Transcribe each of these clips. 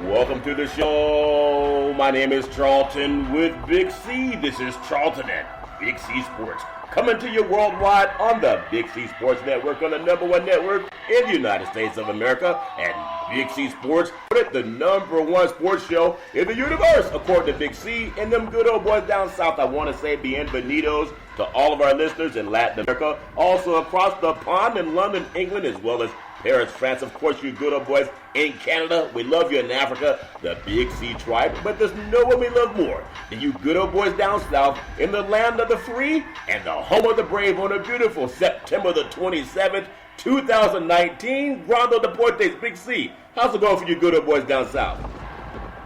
Welcome to the show. My name is Charlton with Big C. This is Charlton at Big C Sports. Coming to you worldwide on the Big C Sports Network, on the number one network in the United States of America. And Big C Sports, the number one sports show in the universe, according to Big C. And them good old boys down south, I want to say bienvenidos to all of our listeners in Latin America. Also across the pond in London, England, as well as Paris, France. Of course, you good old boys in Canada. We love you in Africa, the Big C tribe. But there's no one we love more than you good old boys down south in the land of the free and the home of the brave on a beautiful September the 27th, 2019. Grando Deportes, Big C. How's it going for you good old boys down south?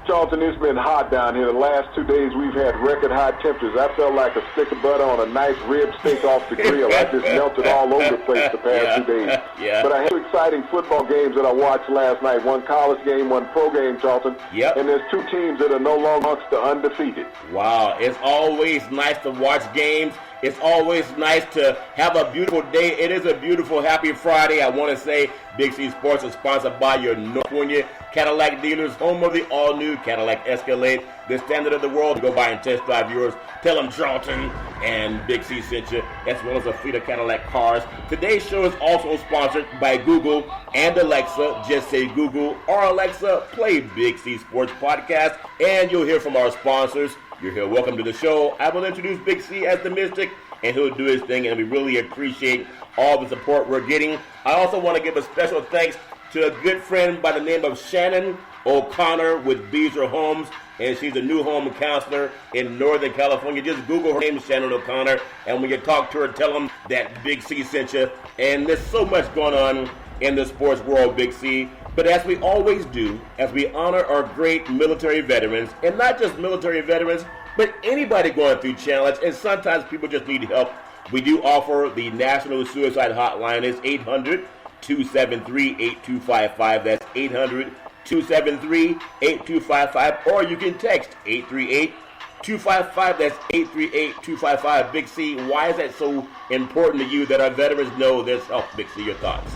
Charlton, it's been hot down here. The last 2 days we've had record high temperatures. I felt like a stick of butter on a nice rib steak off the grill. I just melted all over the place the past 2 days. Yeah. But I had two exciting football games that I watched last night. One college game, one pro game, Charlton. Yep. And there's two teams that are no longer amongst the undefeated. Wow, it's always nice to watch games. It's always nice to have a beautiful day. It is a beautiful, happy Friday. I want to say Big C Sports is sponsored by your North California Cadillac dealers, home of the all-new Cadillac Escalade, the standard of the world. Go by and test drive yours. Tell them Charlton and Big C sent you, as well as a fleet of Cadillac cars. Today's show is also sponsored by Google and Alexa. Just say Google or Alexa, play Big C Sports Podcast, and you'll hear from our sponsors. You're here. Welcome to the show. I will introduce Big C as the Mystic, and he'll do his thing, and we really appreciate all the support we're getting. I also want to give a special thanks to a good friend by the name of Shannon O'Connor with Beezer Homes, and she's a new home counselor in Northern California. Just Google her name, Shannon O'Connor, and when you talk to her, tell them that Big C sent you. And there's so much going on in the sports world, Big C. But as we always do, as we honor our great military veterans, and not just military veterans, but anybody going through challenge, and sometimes people just need help, we do offer the National Suicide Hotline. It's 800-273-8255. That's 800-273-8255. Or you can text 838-255. That's 838-255. Big C, why is that so important to you that our veterans know this help? Big C, your thoughts?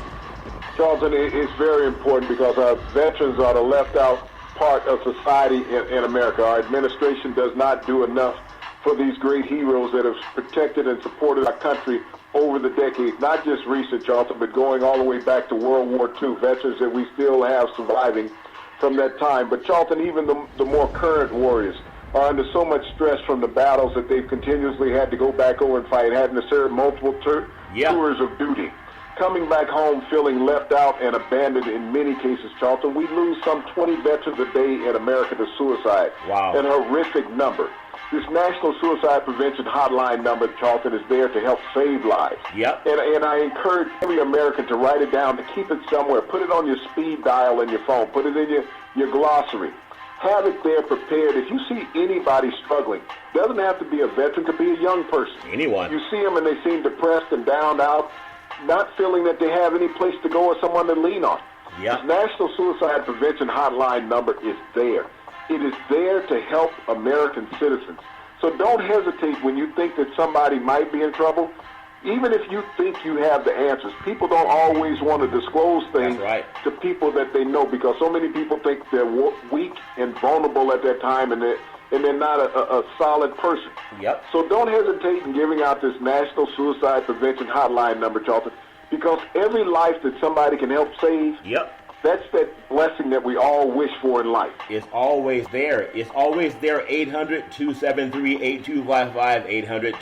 Charlton, it's very important because our veterans are the left out part of society in America. Our administration does not do enough for these great heroes that have protected and supported our country over the decades, not just recent, Charlton, but going all the way back to World War II, veterans that we still have surviving from that time. But Charlton, even the more current warriors are under so much stress from the battles that they've continuously had to go back over and fight, having to serve multiple tours of duty. Coming back home feeling left out and abandoned in many cases, Charlton. We lose some 20 veterans a day in America to suicide. Wow. An horrific number. This National Suicide Prevention Hotline number, Charlton, is there to help save lives. Yep. And I encourage every American to write it down, to keep it somewhere. Put it on your speed dial in your phone. Put it in your glossary. Have it there prepared. If you see anybody struggling, doesn't have to be a veteran, could be a young person. Anyone. You see them and they seem depressed and downed out, not feeling that they have any place to go or someone to lean on. Yep. This National Suicide Prevention Hotline number is there. It is there to help American citizens. So don't hesitate when you think that somebody might be in trouble. Even if you think you have the answers, people don't always want to disclose things to people that they know, because so many people think they're weak and vulnerable at that time, and they're not a solid person. Yep. So don't hesitate in giving out this National Suicide Prevention Hotline number, Charlton, because every life that somebody can help save, that's that blessing that we all wish for in life. It's always there. It's always there. 800-273-8255,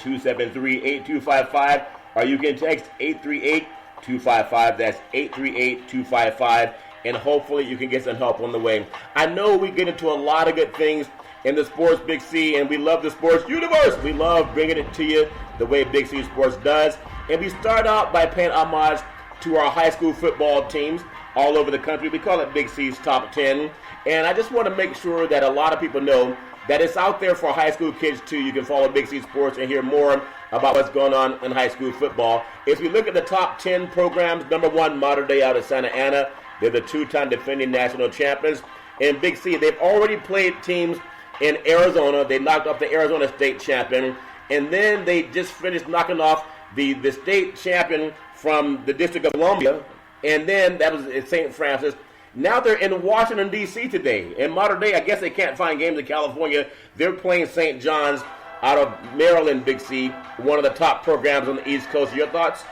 800-273-8255, or you can text 838-255. That's 838-255, and hopefully you can get some help on the way. I know we get into a lot of good things in the sports, Big C, and we love the sports universe. We love bringing it to you the way Big C Sports does. And we start out by paying homage to our high school football teams all over the country. We call it Big C's Top 10. And I just want to make sure that a lot of people know that it's out there for high school kids too. You can follow Big C Sports and hear more about what's going on in high school football. If we look at the top 10 programs, number one, Mater Dei out of Santa Ana. They're the two-time defending national champions. And Big C, they've already played teams in Arizona. They knocked off the Arizona State champion. And then they just finished knocking off the state champion from the District of Columbia. And then that was at St. Francis. Now they're in Washington, D.C. today. In modern day, I guess they can't find games in California. They're playing St. John's out of Maryland, Big C, one of the top programs on the East Coast. Your thoughts?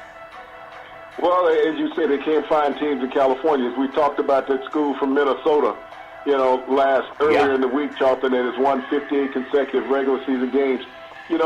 Well, as you said, they can't find teams in California. We talked about that school from Minnesota, earlier in the week, Charlton, that has won 58 consecutive regular season games. They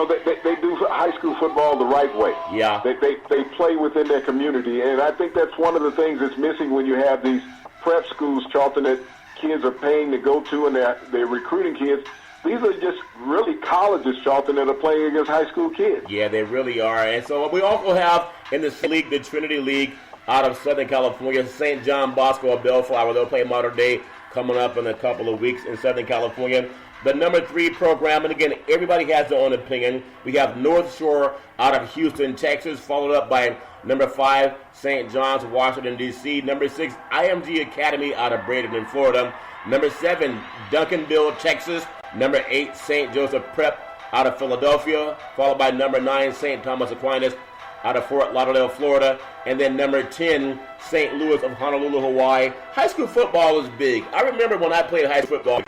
do high school football the right way. Yeah. They play within their community, and I think that's one of the things that's missing when you have these prep schools, Charlton, that kids are paying to go to, and they're recruiting kids. These are just really colleges, Charlton, that are playing against high school kids. Yeah, they really are. And so we also have in the league, the Trinity League out of Southern California, St. John Bosco of Bellflower. They'll play modern day coming up in a couple of weeks in Southern California. The number 3 program, and again, everybody has their own opinion. We have North Shore out of Houston, Texas, followed up by number 5, St. John's, Washington, D.C. Number 6, IMG Academy out of Bradenton, Florida. Number 7, Duncanville, Texas. Number 8, St. Joseph Prep out of Philadelphia, followed by number 9, St. Thomas Aquinas out of Fort Lauderdale, Florida. And then number 10, St. Louis of Honolulu, Hawaii. High school football is big. I remember when I played high school football,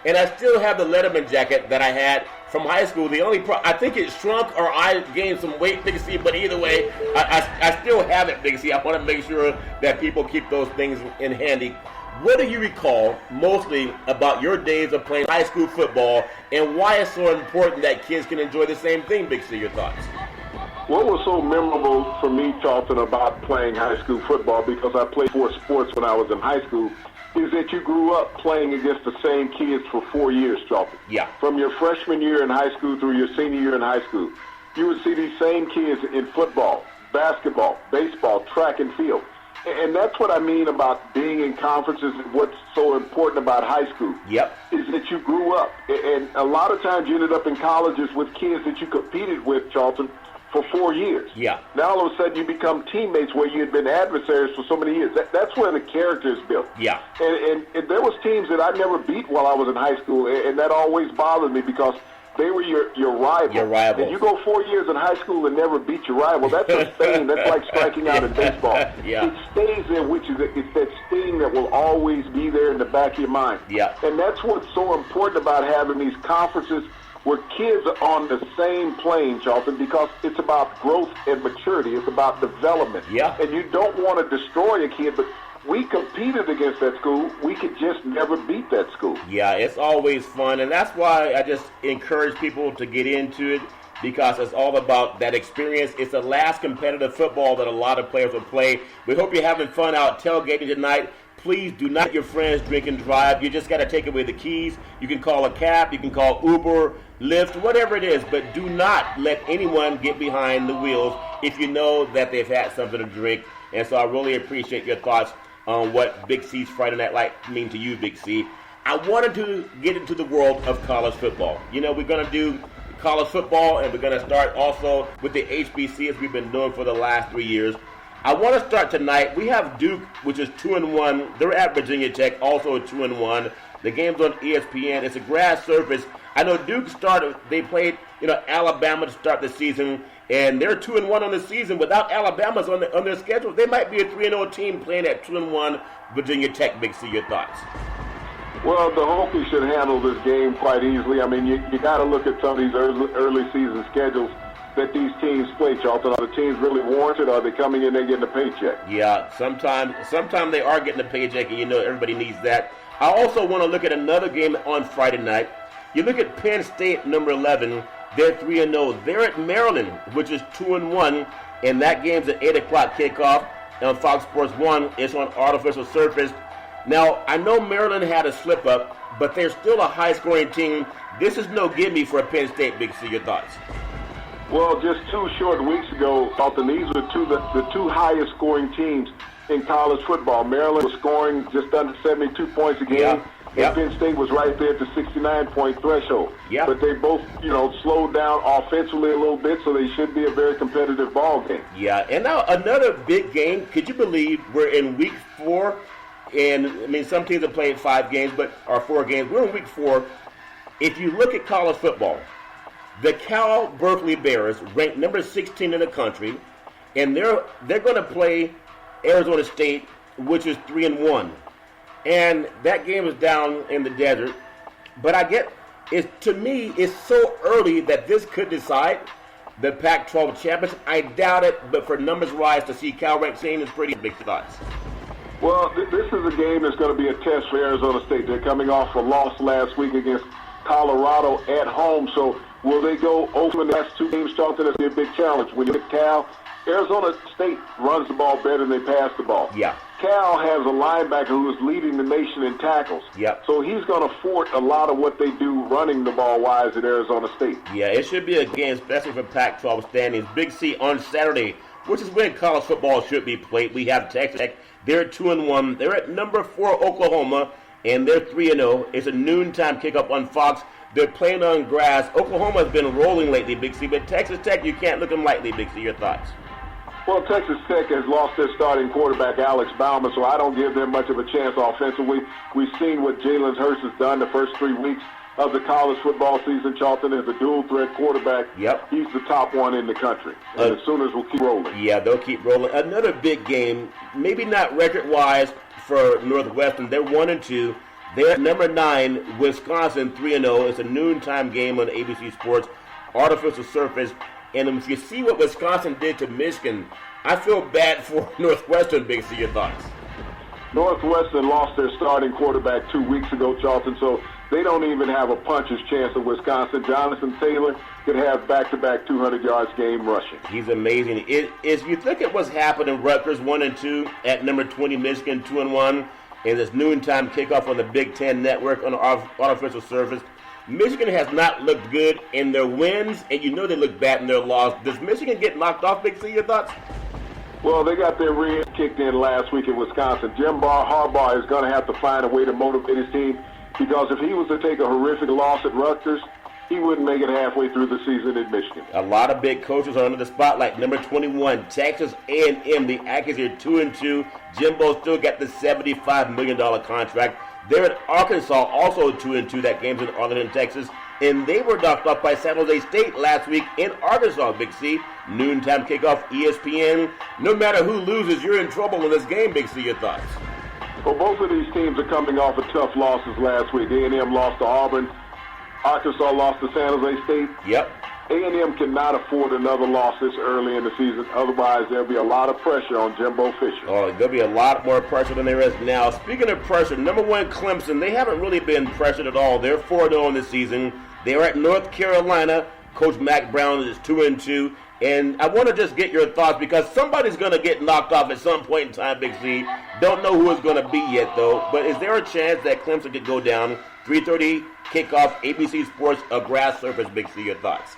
and I still have the Letterman jacket that I had from high school. The only I think it shrunk or I gained some weight, Big C, but either way, I still have it, Big C. I want to make sure that people keep those things in handy. What do you recall mostly about your days of playing high school football, and why it's so important that kids can enjoy the same thing, Big C? Your thoughts? What was so memorable for me, Charlton, about playing high school football, because I played 4 sports when I was in high school, is that you grew up playing against the same kids for 4 years, Charlton. Yeah. From your freshman year in high school through your senior year in high school. You would see these same kids in football, basketball, baseball, track and field. And that's what I mean about being in conferences, and what's so important about high school. Yep. Is that you grew up. And a lot of times you ended up in colleges with kids that you competed with, Charlton, for 4 years. Yeah. Now all of a sudden you become teammates where you had been adversaries for so many years. That's where the character is built. Yeah. And there was teams that I never beat while I was in high school, and that always bothered me because they were your rival. Your rival. And you go 4 years in high school and never beat your rival. That's a stain. That's like striking out in baseball. Yeah. It stays there, which is it's that sting that will always be there in the back of your mind. Yeah. And that's what's so important about having these conferences where kids are on the same plane, Charlton, because it's about growth and maturity. It's about development. Yeah. And you don't want to destroy a kid, but we competed against that school. We could just never beat that school. Yeah, it's always fun, and that's why I just encourage people to get into it, because it's all about that experience. It's the last competitive football that a lot of players will play. We hope you're having fun out tailgating tonight. Please do not let your friends drink and drive. You just got to take away the keys. You can call a cab. You can call Uber, Lyft, whatever it is. But do not let anyone get behind the wheels if you know that they've had something to drink. And so I really appreciate your thoughts on what Big C's Friday Night Light mean to you, Big C. I wanted to get into the world of college football. We're going to do college football, and we're going to start also with the HBC as we've been doing for the last 3 years. I want to start tonight. We have Duke, which is 2-1. They're at Virginia Tech, also 2-1. The game's on ESPN. It's a grass surface. I know Duke they played, Alabama to start the season, and they're 2-1 on the season. Without Alabama's on their schedule, they might be a 3-0 team playing at 2-1 Virginia Tech. Big C, your thoughts? Well, the Hokies should handle this game quite easily. I mean, you got to look at some of these early season schedules that these teams play, Charlton. Are the teams really warranted, or are they coming in there getting a paycheck? Yeah, sometimes they are getting a paycheck, and everybody needs that. I also want to look at another game on Friday night. You look at Penn State, number 11. They're 3-0. They're at Maryland, which is 2-1, and that game's at 8 o'clock kickoff on Fox Sports 1. It's on artificial surface. Now, I know Maryland had a slip-up, but they're still a high-scoring team. This is no gimme for Penn State. Big C, your thoughts? Well, just 2 short weeks ago, Charlton, these were the 2 highest scoring teams in college football. Maryland was scoring just under 72 points a game. Yeah. And Penn State was right there at the 69-point threshold. Yeah. But they both, slowed down offensively a little bit, so they should be a very competitive ball game. Yeah, and now another big game. Could you believe we're in week 4? And, some teams have played 5 games, or 4 games. We're in week 4. If you look at college football, the Cal Berkeley Bears, ranked number 16 in the country, and they're going to play Arizona State, which is 3-1. And that game is down in the desert. But to me, it's so early that this could decide the Pac-12 championship. I doubt it, but for numbers-wise, to see Cal ranked team is pretty big thoughts. Well, this is a game that's going to be a test for Arizona State. They're coming off a loss last week against Colorado at home. So will they go over in the last two games, Charlton? That's going to be a big challenge. When you look at Cal, Arizona State runs the ball better than they pass the ball. Yeah. Cal has a linebacker who is leading the nation in tackles. Yep. So he's going to thwart a lot of what they do running the ball wise at Arizona State. Yeah, it should be a game, especially for Pac-12 standings. Big C on Saturday, which is when college football should be played. We have Texas Tech. They're 2-1. They're at number 4 Oklahoma, and they're 3-0. It's a noontime kickoff on Fox. They're playing on grass. Oklahoma has been rolling lately, Big C, but Texas Tech, you can't look them lightly, Big C. Your thoughts? Well, Texas Tech has lost their starting quarterback, Alex Bauman, so I don't give them much of a chance offensively. We've seen what Jalen Hurts has done the first 3 weeks of the college football season. Charlton is a dual-threat quarterback. Yep. He's the top one in the country. And the Sooners will keep rolling. Yeah, they'll keep rolling. Another big game, maybe not record-wise for Northwestern. They're 1-2. They're at number 9, Wisconsin, 3-0. It's a noontime game on ABC Sports. Artificial surface. And if you see what Wisconsin did to Michigan, I feel bad for Northwestern, Big C. Your thoughts? Northwestern lost their starting quarterback 2 weeks ago, Charlton, so they don't even have a puncher's chance of Wisconsin. Jonathan Taylor could have back-to-back 200 yards game rushing. He's amazing. If you look at what's happened, Rutgers 1-2 at number 20, Michigan 2-1, and this noontime kickoff on the Big Ten Network on the artificial surface. Michigan has not looked good in their wins, and you know they look bad in their loss. Does Michigan get knocked off, Big C? Your thoughts? Well, they got their rear kicked in last week in Wisconsin. Jim Harbaugh is going to have to find a way to motivate his team, because if he was to take a horrific loss at Rutgers, he wouldn't make it halfway through the season at Michigan. A lot of big coaches are under the spotlight. Number 21, Texas A&M. The Aggies are 2-2. Jimbo still got the $75 million contract. They're at Arkansas, also 2-2. That game's in Arlington, Texas. And they were knocked off by San Jose State last week in Arkansas, Big C. Noontime kickoff, ESPN. No matter who loses, you're in trouble in this game, Big C. Your thoughts? Well, both of these teams are coming off of tough losses last week. A&M lost to Auburn. Arkansas lost to San Jose State. Yep. A&M cannot afford another loss this early in the season. Otherwise, there'll be a lot of pressure on Jimbo Fisher. Oh, there'll be a lot more pressure than there is now. Speaking of pressure, number 1, Clemson, they haven't really been pressured at all. They're 4-0 in this season. They're at North Carolina. Coach Mack Brown is 2-2. And I want to just get your thoughts, because somebody's going to get knocked off at some point in time, Big C. Don't know who it's going to be yet, though. But is there a chance that Clemson could go down? 3:30 kickoff, ABC Sports, a grass surface, Big C. Your thoughts?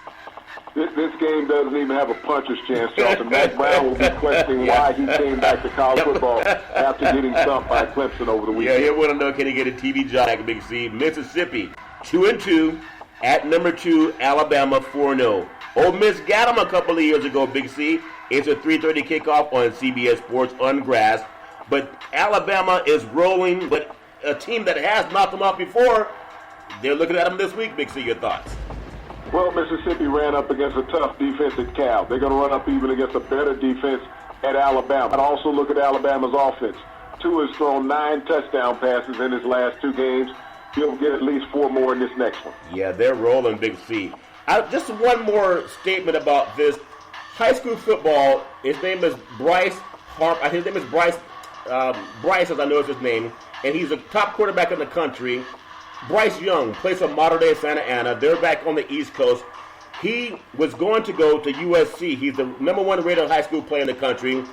This game doesn't even have a puncher's chance, Charlton. Mack Brown will be questioning why he came back to college football after getting stumped by Clemson over the weekend. Yeah, he'll want to know, can he get a TV job at Big C? Mississippi, 2-2, at number 2, Alabama, 4-0. Ole Miss got them a couple of years ago, Big C. It's a 3:30 kickoff on CBS Sports on grass. But Alabama is rolling, but a team that has knocked them out before, they're looking at them this week, Big C. Your thoughts? Well, Mississippi ran up against a tough defense at Cal. They're going to run up even against a better defense at Alabama. I'd also look at Alabama's offense. Tua has thrown 9 touchdown passes in his last 2 games. He'll get at least 4 more in this next one. Yeah, they're rolling, Big C. Just one more statement about this. High school football, his name is Bryce Harp. His name is Bryce, as I know is his name, and he's a top quarterback in the country. Bryce Young plays for Mater Dei Santa Ana. They're back on the East Coast. He was going to go to USC. He's the number 1 rated high school player in the country.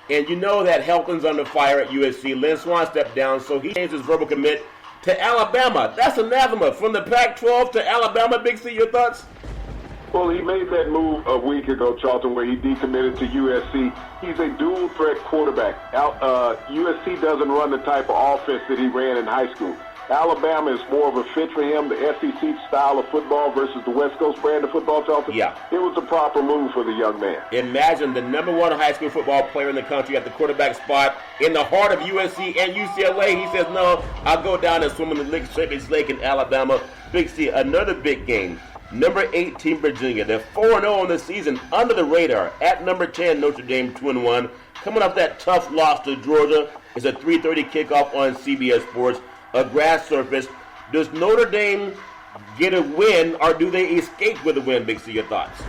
And you know that Helton's under fire at USC. Lynn Swann stepped down, so he changed his verbal commit to Alabama. That's anathema. From the Pac-12 to Alabama, Big C, your thoughts? Well, he made that move a week ago, Charlton, where he decommitted to USC. He's a dual-threat quarterback. USC doesn't run the type of offense that he ran in high school. Alabama is more of a fit for him, the SEC style of football versus the West Coast brand of football, Charlton. Yeah. It was a proper move for the young man. Imagine the number 1 high school football player in the country at the quarterback spot in the heart of USC and UCLA. He says, no, I'll go down and swim in the Lake Champions Lake in Alabama. Big C, another big game. Number 18, Virginia. They're 4-0 on the season, under the radar. At number 10, Notre Dame, 2-1. Coming off that tough loss to Georgia. It's a 3:30 kickoff on CBS Sports, a grass surface. Does Notre Dame get a win, or do they escape with a win, Big C? Your thoughts?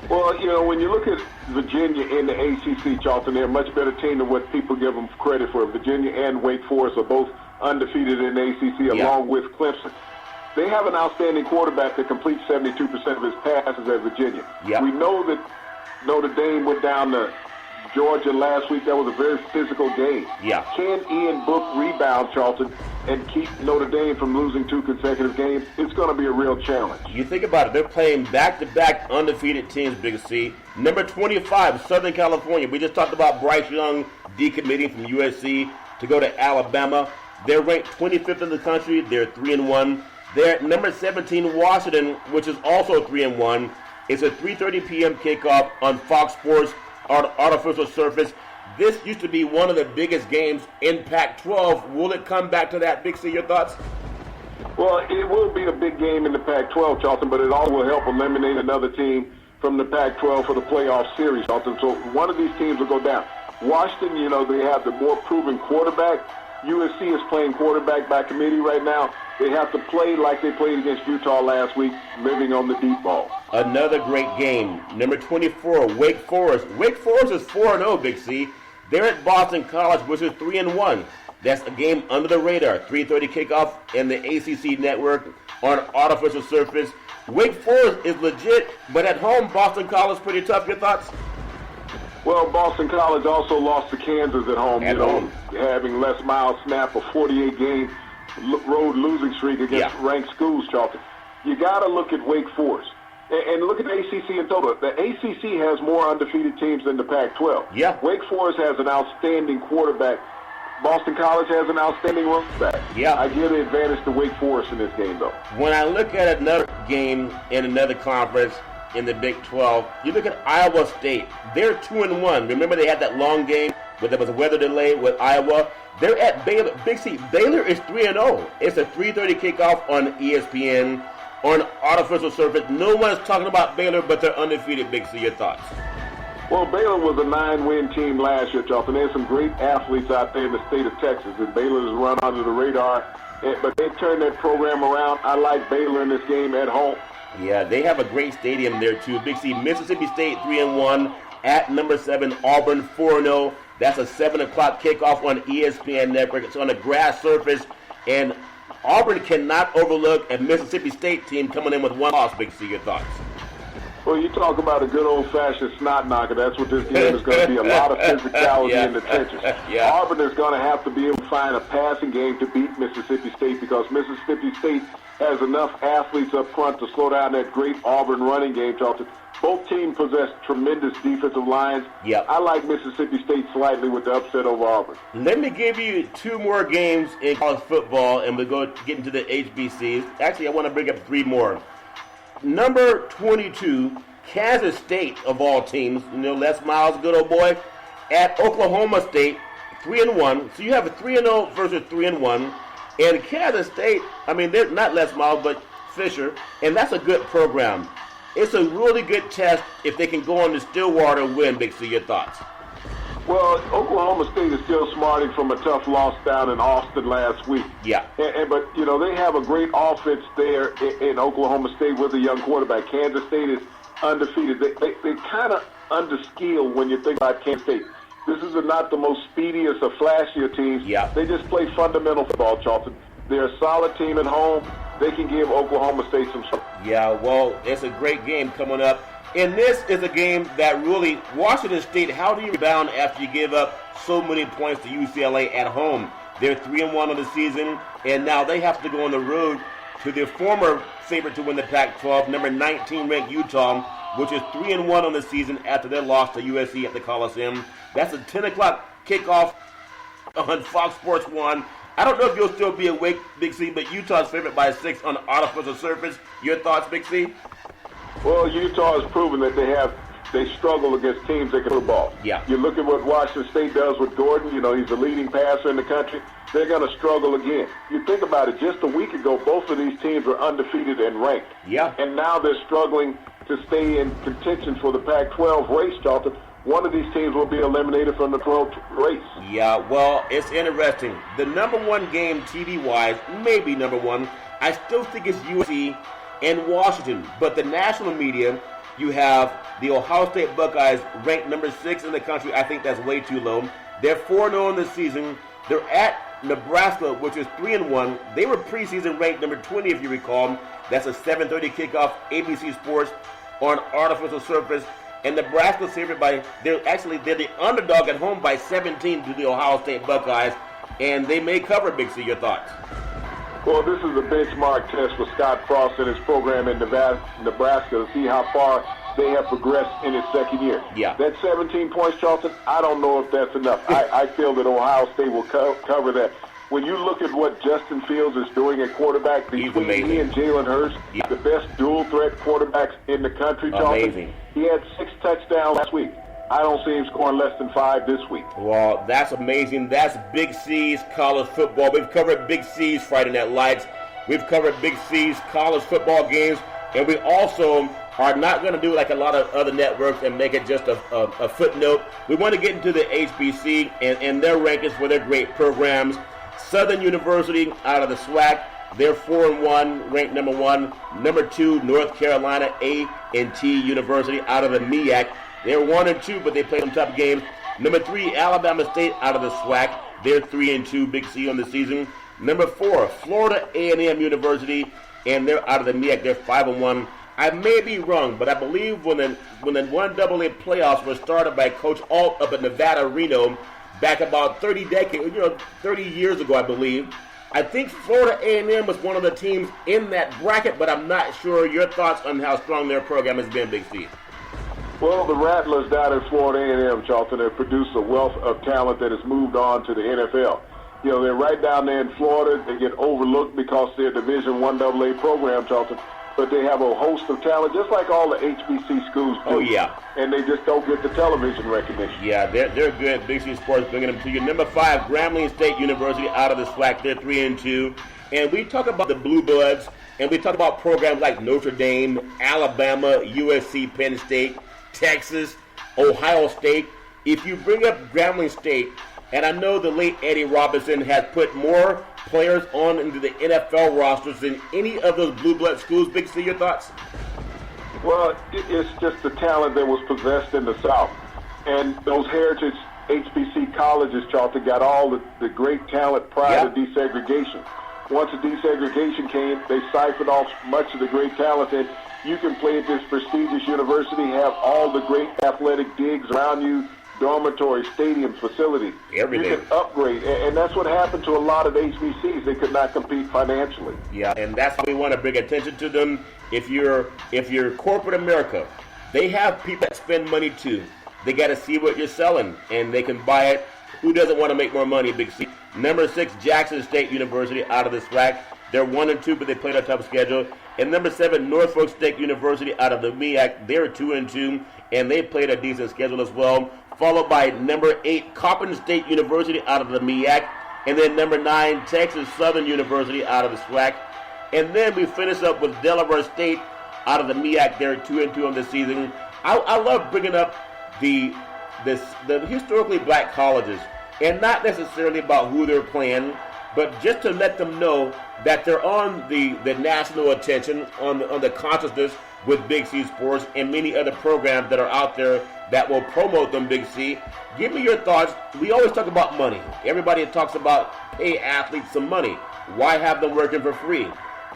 Well, you know, when you look at Virginia in the ACC, Charlton, they're a much better team than what people give them credit for. Virginia and Wake Forest are both undefeated in the ACC, along with Clemson. They have an outstanding quarterback that completes 72% of his passes at Virginia. We know that Notre Dame went down to Georgia last week. That was a very physical game. Can Ian Book rebound, Charlton, and keep Notre Dame from losing 2 consecutive games? It's going to be a real challenge. You think about it, they're playing back-to-back undefeated teams, Big C. Number 25, Southern California. We just talked about Bryce Young decommitting from USC to go to Alabama. They're ranked 25th in the country. They're 3-1. They're at number 17, Washington, which is also 3-1. It's a 3:30 p.m. kickoff on Fox Sports artificial surface. This used to be one of the biggest games in Pac-12. Will it come back to that, Big C? Your thoughts? Well, it will be a big game in the Pac-12, Charlton, but it all will help eliminate another team from the Pac-12 for the playoff series, Charlton. So one of these teams will go down. Washington, you know, they have the more proven quarterback. USC is playing quarterback by committee right now. They have to play like they played against Utah last week, living on the deep ball. Another great game. Number 24, Wake Forest. Wake Forest is 4-0, Big C. They're at Boston College, which is 3-1. That's a game under the radar. 3:30 kickoff in the ACC network on artificial surface. Wake Forest is legit, but at home, Boston College pretty tough. Your thoughts? Well, Boston College also lost to Kansas at home. Having Les Miles snap a 48-game road losing streak against ranked schools, Charlton. You got to look at Wake Forest. And look at the ACC in total. The ACC has more undefeated teams than the Pac-12. Wake Forest has an outstanding quarterback. Boston College has an outstanding running back. I give the advantage to Wake Forest in this game, though. When I look at another game in another conference in the Big 12, you look at Iowa State. They're 2-1. Remember they had that long game where there was a weather delay with Iowa? They're at Baylor. Big C, Baylor is 3-0. It's a 3:30 kickoff on ESPN on artificial surface. No one's talking about Baylor, but they're undefeated. Big C, your thoughts? Well, Baylor was a 9-win team last year, Charlton. There's some great athletes out there in the state of Texas, and Baylor has run under the radar. But they turned that program around. I like Baylor in this game at home. Yeah, they have a great stadium there, too. Big C, Mississippi State 3-1 at number 7, Auburn 4-0. That's a 7 o'clock kickoff on ESPN Network. It's on a grass surface, and Auburn cannot overlook a Mississippi State team coming in with one loss. Big C, your thoughts? Well, you talk about a good old-fashioned snot knocker. That's what this game is going to be, a lot of physicality in the trenches. Auburn is going to have to be able to find a passing game to beat Mississippi State because Mississippi State has enough athletes up front to slow down that great Auburn running game, Charlton. Both teams possess tremendous defensive lines. I like Mississippi State slightly with the upset over Auburn. Let me give you 2 more games in college football, and we'll go get into the HBCs. Actually, I want to bring up 3 more. Number 22, Kansas State, of all teams, you know, Les Miles, good old boy, at Oklahoma State, 3-1. So you have a 3-0 versus 3-1. And Kansas State, I mean, they're not Les Miles, but Fisher, and that's a good program. It's a really good test if they can go on to Stillwater and win. Big C, your thoughts? Well, Oklahoma State is still smarting from a tough loss down in Austin last week. But, you know, they have a great offense there in Oklahoma State with a young quarterback. Kansas State is undefeated. They kind of underskill when you think about Kansas State. This is not the most speediest or flashier teams. They just play fundamental football, Charlton. They're a solid team at home. They can give Oklahoma State some support. Well, it's a great game coming up. And this is a game that really, Washington State, how do you rebound after you give up so many points to UCLA at home? They're 3-1 on the season, and now they have to go on the road to their former favorite to win the Pac-12, number 19 ranked Utah, which is 3-1 on the season after their loss to USC at the Coliseum. That's a 10 o'clock kickoff on Fox Sports 1. I don't know if you'll still be awake, Big C, but Utah's favorite by 6 on artificial surface. Your thoughts, Big C? Well, Utah has proven that they struggle against teams that can throw the ball. You look at what Washington State does with Gordon. You know, he's the leading passer in the country. They're going to struggle again. You think about it, just a week ago, both of these teams were undefeated and ranked. And now they're struggling to stay in contention for the Pac-12 race, Charlton. one of these teams will be eliminated from the 12th race. Yeah, well, it's interesting. The number one game TV-wise, maybe number one, I still think it's USC and Washington. But the national media, you have the Ohio State Buckeyes ranked number 6 in the country. I think that's way too low. They're 4-0 in the season. They're at Nebraska, which is 3-1. They were preseason ranked number 20, if you recall. That's a 7:30 kickoff, ABC Sports on artificial surface. And Nebraska's favored by, they're the underdog at home by 17 to the Ohio State Buckeyes. And they may cover, Big C. Your thoughts? Well, this is a benchmark test for Scott Frost and his program in Nebraska to see how far they have progressed in his second year. Yeah. That 17 points, Charlton, I don't know if that's enough. I feel that Ohio State will cover that. When you look at what Justin Fields is doing at quarterback, between he and Jalen Hurts, the best dual-threat quarterbacks in the country, Charlton. Amazing. He had 6 touchdowns last week. I don't see him scoring less than 5 this week. Well, that's amazing. That's Big C's college football. We've covered Big C's Friday Night Lights. We've covered Big C's college football games. And we also are not going to do like a lot of other networks and make it just a footnote. We want to get into the HBC and their rankings for their great programs. Southern University out of the SWAC, they're 4-1, ranked number 1. Number 2, North Carolina A&T University out of the MEAC. They're 1-2, but they played some tough games. Number 3, Alabama State out of the SWAC. They're 3-2, Big C on the season. Number 4, Florida A&M University, and they're out of the MEAC. They're 5-1. I may be wrong, but I believe when the 1AA playoffs were started by Coach Alt up at Nevada, Reno, back about 30 years ago, I believe. I think Florida A&M was one of the teams in that bracket, but I'm not sure. Your thoughts on how strong their program has been, Big C? Well, the Rattlers down in Florida A&M, Charlton, have produced a wealth of talent that has moved on to the NFL. You know, they're right down there in Florida. They get overlooked because they're a Division 1AA program, Charlton. But they have a host of talent, just like all the HBC schools do. Oh, yeah. And they just don't get the television recognition. Yeah, they're good. Big C Sports bringing them to you. Number 5, Grambling State University out of the SWAC. They're 3-2. And we talk about the Blue Bloods, and we talk about programs like Notre Dame, Alabama, USC, Penn State, Texas, Ohio State. If you bring up Grambling State, and I know the late Eddie Robinson has put more players on into the NFL rosters than any of those blue blood schools. Big C, your thoughts? Well, it's just the talent that was possessed in the South. And those heritage HBC colleges, Charlton, got all the great talent prior to desegregation. Once the desegregation came, they siphoned off much of the great talent. And you can play at this prestigious university, have all the great athletic digs around you, dormitories, stadiums, facilities. Everything. You can upgrade, and that's what happened to a lot of HBCs. They could not compete financially. Yeah, and that's why we want to bring attention to them. If you're corporate America, they have people that spend money too. They got to see what you're selling, and they can buy it. Who doesn't want to make more money, Big C? Number 6, Jackson State University out of the SWAC. They're 1-2, but they played a tough schedule. And number 7, Norfolk State University out of the MEAC. They're 2-2, and they played a decent schedule as well. Followed by number 8, Coppin State University out of the MEAC. And then number 9, Texas Southern University out of the SWAC. And then we finish up with Delaware State out of the MEAC. They're 2-2 on the season. I love bringing up the historically black colleges, and not necessarily about who they're playing, but just to let them know that they're on the national attention, on the consciousness with Big C Sports and many other programs that are out there that will promote them, Big C. Give me your thoughts. We always talk about money. Everybody talks about pay athletes some money. Why have them working for free?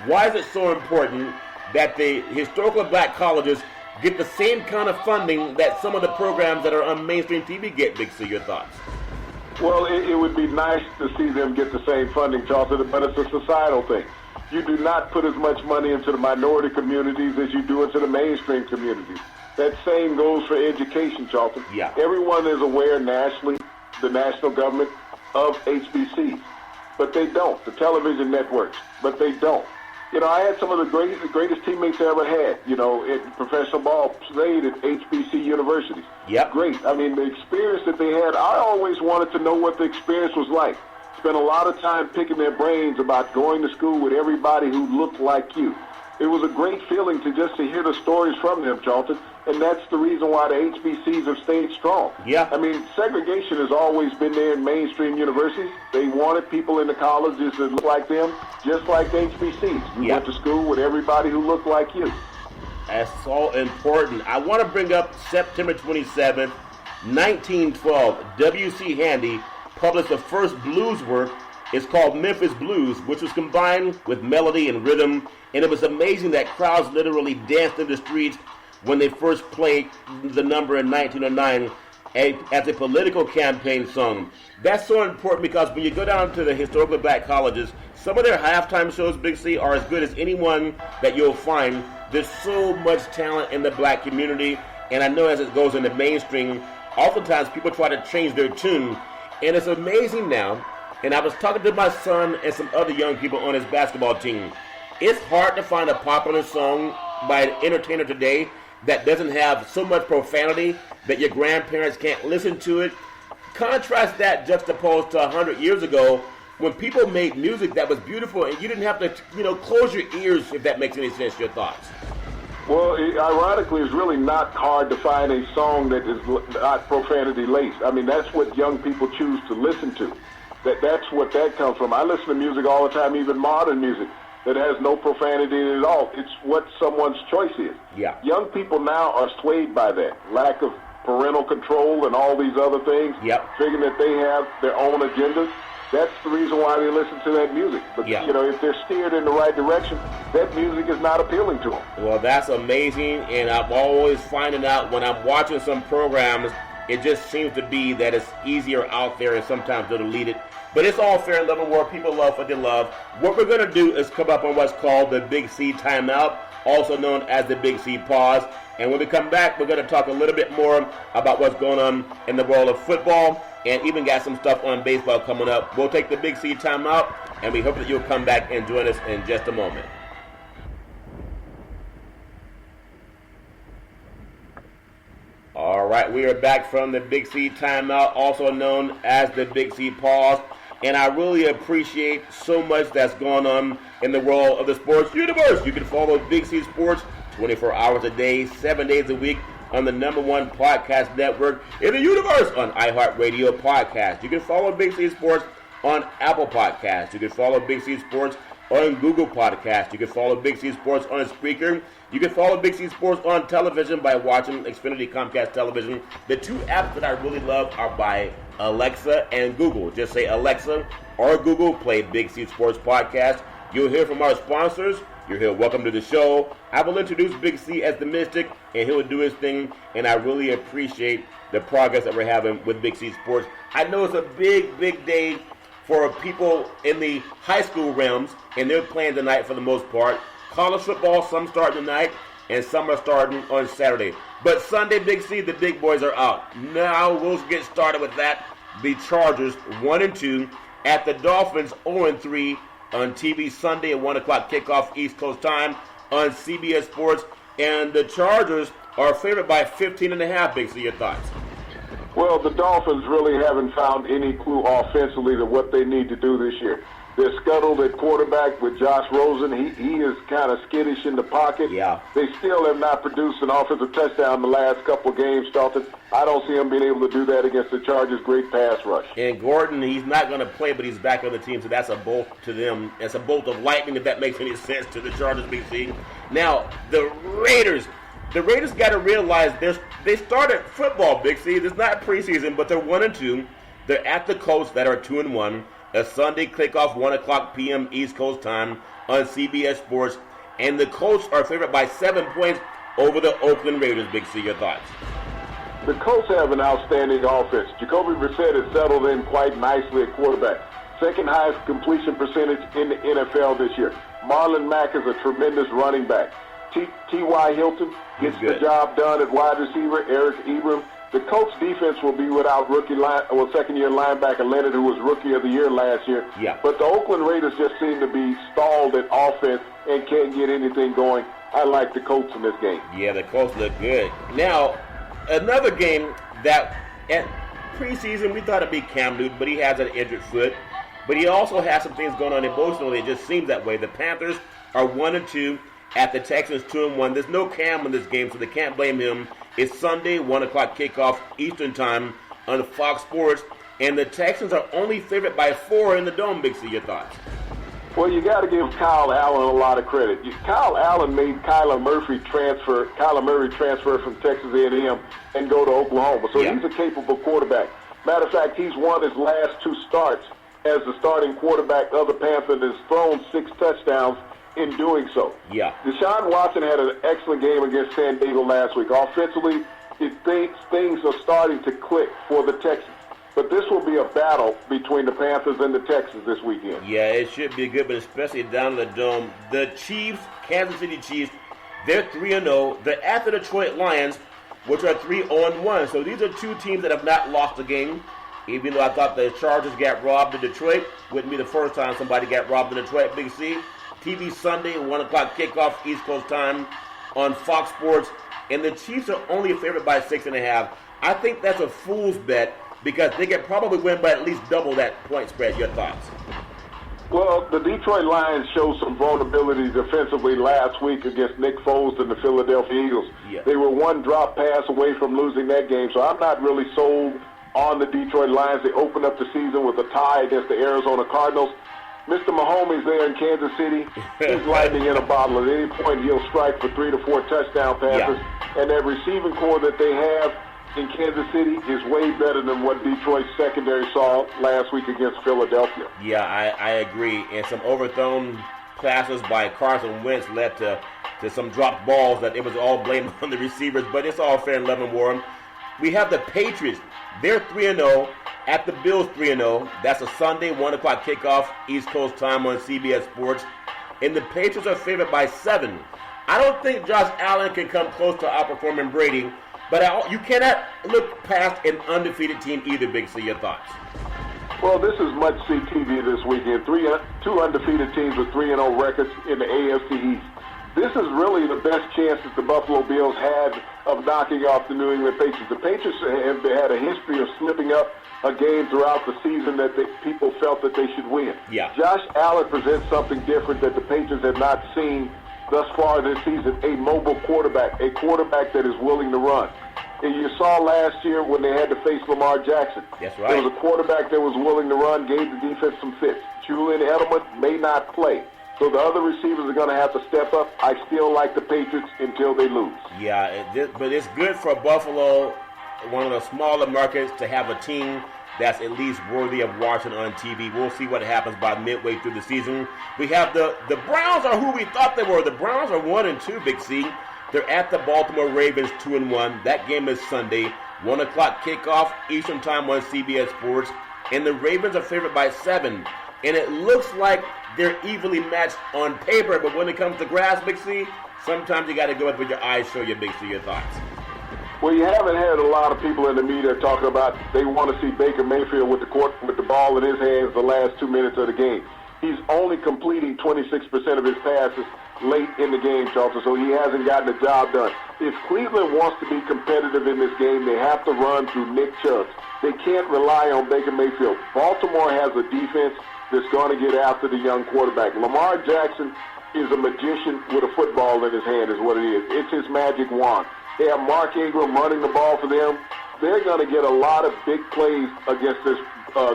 Why is it so important that the historical black colleges get the same kind of funding that some of the programs that are on mainstream TV get, Big C? Your thoughts? Well, it would be nice to see them get the same funding, Charlton, but it's a societal thing. You do not put as much money into the minority communities as you do into the mainstream communities. That same goes for education, Charlton. Yeah. Everyone is aware nationally, the national government, of HBCs, but they don't. The television networks, but they don't. You know, I had some of the greatest teammates I ever had, you know, in professional ball, played at HBC universities. Yep. Great. I mean, the experience that they had, I always wanted to know what the experience was like. Spent a lot of time picking their brains about going to school with everybody who looked like you. It was a great feeling to hear the stories from them, Charlton. and that's the reason why the HBCs have stayed strong. Yeah. I mean, segregation has always been there in mainstream universities. They wanted people in the colleges that looked like them, just like the HBCs. You went to school with everybody who looked like you. That's so important. I want to bring up September 27th, 1912. W.C. Handy published the first blues work. It's called Memphis Blues, which was combined with melody and rhythm, and it was amazing that crowds literally danced in the streets when they first played the number in 1909 as a political campaign song. That's so important because when you go down to the historically black colleges, some of their halftime shows, Big C, are as good as anyone that you'll find. There's so much talent in the black community, and I know as it goes in the mainstream, oftentimes people try to change their tune, and it's amazing now. And I was talking to my son and some other young people on his basketball team. It's hard to find a popular song by an entertainer today that doesn't have so much profanity that your grandparents can't listen to it. Contrast that juxtaposed to 100 years ago when people made music that was beautiful and you didn't have to, close your ears, if that makes any sense, your thoughts. Well, ironically, it's really not hard to find a song that is not profanity-laced. I mean, that's what young people choose to listen to. That's what that comes from. I listen to music all the time, even modern music, that has no profanity in it at all. It's what someone's choice is. Yeah. Young people now are swayed by that. Lack of parental control and all these other things. Yep. Figuring that they have their own agendas. That's the reason why they listen to that music. But, if they're steered in the right direction, that music is not appealing to them. Well, that's amazing, and I'm always finding out when I'm watching some programs, it just seems to be that it's easier out there and sometimes they'll delete it. But it's all fair and love and war. People love what they love. What we're going to do is come up on what's called the Big C Timeout, also known as the Big C Pause. And when we come back, we're going to talk a little bit more about what's going on in the world of football and even got some stuff on baseball coming up. We'll take the Big C Timeout, and we hope that you'll come back and join us in just a moment. All right, we are back from the Big C Timeout, also known as the Big C Pause. And I really appreciate so much that's going on in the world of the sports universe. You can follow Big C Sports 24 hours a day, 7 days a week on the #1 podcast network in the universe on iHeartRadio Podcast. You can follow Big C Sports on Apple Podcasts. You can follow Big C Sports on Google Podcasts. You can follow Big C Sports on Spreaker. You can follow Big C Sports on television by watching Xfinity Comcast Television. The two apps that I really love are by Alexa and Google. Just say Alexa or Google, play Big C Sports Podcast. You'll hear from our sponsors. You'll hear welcome to the show. I will introduce Big C as the Mystic, and he'll do his thing, and I really appreciate the progress that we're having with Big C Sports. I know it's a big, big day for people in the high school realms, and they're playing tonight for the most part. College football, some start tonight, and some are starting on Saturday. But Sunday, Big C, the big boys are out. Now we'll get started with that. The Chargers 1-2 at the Dolphins 0-3 on TV Sunday at 1 o'clock kickoff East Coast time on CBS Sports. And the Chargers are favored by 15.5, Big C. Your thoughts? Well, the Dolphins really haven't found any clue offensively to what they need to do this year. They're scuttled at quarterback with Josh Rosen. He is kind of skittish in the pocket. Yeah. They still have not produced an offensive touchdown the last couple games, Dalton. I don't see them being able to do that against the Chargers' great pass rush. And Gordon, he's not going to play, but he's back on the team, so that's a bolt to them. It's a bolt of lightning, if that makes any sense, to the Chargers, Big C. Now, the Raiders got to realize they started football, Big C. It's not preseason, but they're 1-2. They're at the Colts that are 2-1. A Sunday kickoff, 1 o'clock p.m. East Coast time on CBS Sports. And the Colts are favored by 7 points over the Oakland Raiders. Big C, your thoughts? The Colts have an outstanding offense. Jacoby Brissett has settled in quite nicely at quarterback. Second highest completion percentage in the NFL this year. Marlon Mack is a tremendous running back. T.Y. Hilton gets the job done at wide receiver. Eric Ebron. The Colts defense will be without second-year linebacker Leonard, who was Rookie of the Year last year. Yeah. But the Oakland Raiders just seem to be stalled at offense and can't get anything going. I like the Colts in this game. Yeah, the Colts look good. Now, another game that at preseason we thought it'd be Cam Newton, but he has an injured foot. But he also has some things going on emotionally. It just seems that way. The Panthers are 1-2 at the Texans 2-1. There's no Cam in this game, so they can't blame him. It's Sunday, 1 o'clock kickoff Eastern time on Fox Sports. And the Texans are only favored by 4 in the Dome, Big C. Your thoughts? Well, you got to give Kyle Allen a lot of credit. Kyle Allen made Kyler Murray transfer from Texas A&M and go to Oklahoma. So he's a capable quarterback. Matter of fact, he's won his last 2 starts as the starting quarterback of the Panthers and has thrown 6 touchdowns in doing so. Yeah. Deshaun Watson had an excellent game against San Diego last week. Offensively, things are starting to click for the Texans. But this will be a battle between the Panthers and the Texans this weekend. Yeah, it should be good, but especially down in the Dome. The Chiefs, Kansas City Chiefs, they're 3-0. They're at the Detroit Lions, which are 3-1. So these are 2 teams that have not lost a game. Even though I thought the Chargers got robbed in Detroit, wouldn't be the first time somebody got robbed in Detroit, Big C. TV Sunday, 1 o'clock kickoff East Coast time on Fox Sports. And the Chiefs are only favored by 6.5. I think that's a fool's bet, because they can probably win by at least double that point spread. Your thoughts? Well, the Detroit Lions showed some vulnerability defensively last week against Nick Foles and the Philadelphia Eagles. Yeah. They were 1 drop pass away from losing that game, so I'm not really sold on the Detroit Lions. They opened up the season with a tie against the Arizona Cardinals. Mr. Mahomes there in Kansas City, he's lightning in a bottle. At any point, he'll strike for 3 to 4 touchdown passes. Yeah. And that receiving core that they have in Kansas City is way better than what Detroit's secondary saw last week against Philadelphia. Yeah, I agree. And some overthrown passes by Carson Wentz led to some dropped balls that it was all blamed on the receivers, but it's all fair and love and war. We have the Patriots. They're 3-0 at the Bills 3-0. That's a Sunday, 1 o'clock kickoff East Coast time on CBS Sports. And the Patriots are favored by 7. I don't think Josh Allen can come close to outperforming Brady, but you cannot look past an undefeated team either, Big C. Your thoughts? Well, this is must-see TV this weekend. 2 undefeated teams with 3-0 records in the AFC East. This is really the best chance that the Buffalo Bills had of knocking off the New England Patriots. The Patriots have had a history of slipping up a game throughout the season that people felt that they should win. Yeah. Josh Allen presents something different that the Patriots have not seen thus far this season, a mobile quarterback, a quarterback that is willing to run. And you saw last year when they had to face Lamar Jackson. That's right. There was a quarterback that was willing to run, gave the defense some fits. Julian Edelman may not play. So the other receivers are going to have to step up. I still like the Patriots until they lose. Yeah, but it's good for Buffalo, one of the smaller markets, to have a team that's at least worthy of watching on TV. We'll see what happens by midway through the season. We have the Browns are who we thought they were. The Browns are 1-2, Big C. They're at the Baltimore Ravens 2-1. That game is Sunday, 1 o'clock kickoff Eastern time on CBS Sports. And the Ravens are favored by 7. And it looks like they're evenly matched on paper, but when it comes to grass, Big C, sometimes you got to go with what your eyes show you, Big C. Your thoughts? Well, you haven't had a lot of people in the media talking about they want to see Baker Mayfield with the ball in his hands the last 2 minutes of the game. He's only completing 26% of his passes late in the game, Charlton, so he hasn't gotten the job done. If Cleveland wants to be competitive in this game, they have to run through Nick Chubb. They can't rely on Baker Mayfield. Baltimore has a defense that's going to get after the young quarterback. Lamar Jackson is a magician with a football in his hand is what it is. It's his magic wand. They have Mark Ingram running the ball for them. They're going to get a lot of big plays against this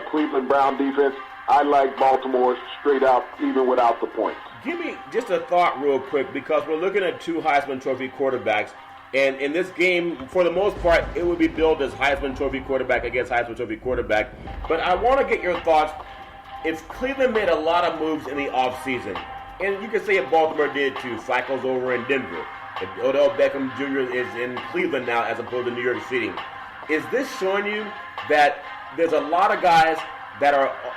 Cleveland Brown defense. I like Baltimore straight out, even without the points. Give me just a thought real quick, because we're looking at 2 Heisman Trophy quarterbacks. And in this game, for the most part, it would be billed as Heisman Trophy quarterback against Heisman Trophy quarterback. But I want to get your thoughts. If Cleveland made a lot of moves in the offseason, and you can say if Baltimore did too, Flacco's over in Denver, if Odell Beckham Jr. is in Cleveland now as opposed to New York City, is this showing you that there's a lot of guys that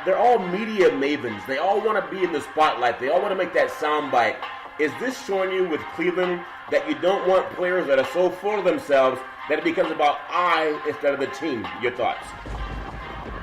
they're all media mavens. They all want to be in the spotlight. They all want to make that soundbite. Is this showing you with Cleveland that you don't want players that are so full of themselves that it becomes about I instead of the team? Your thoughts?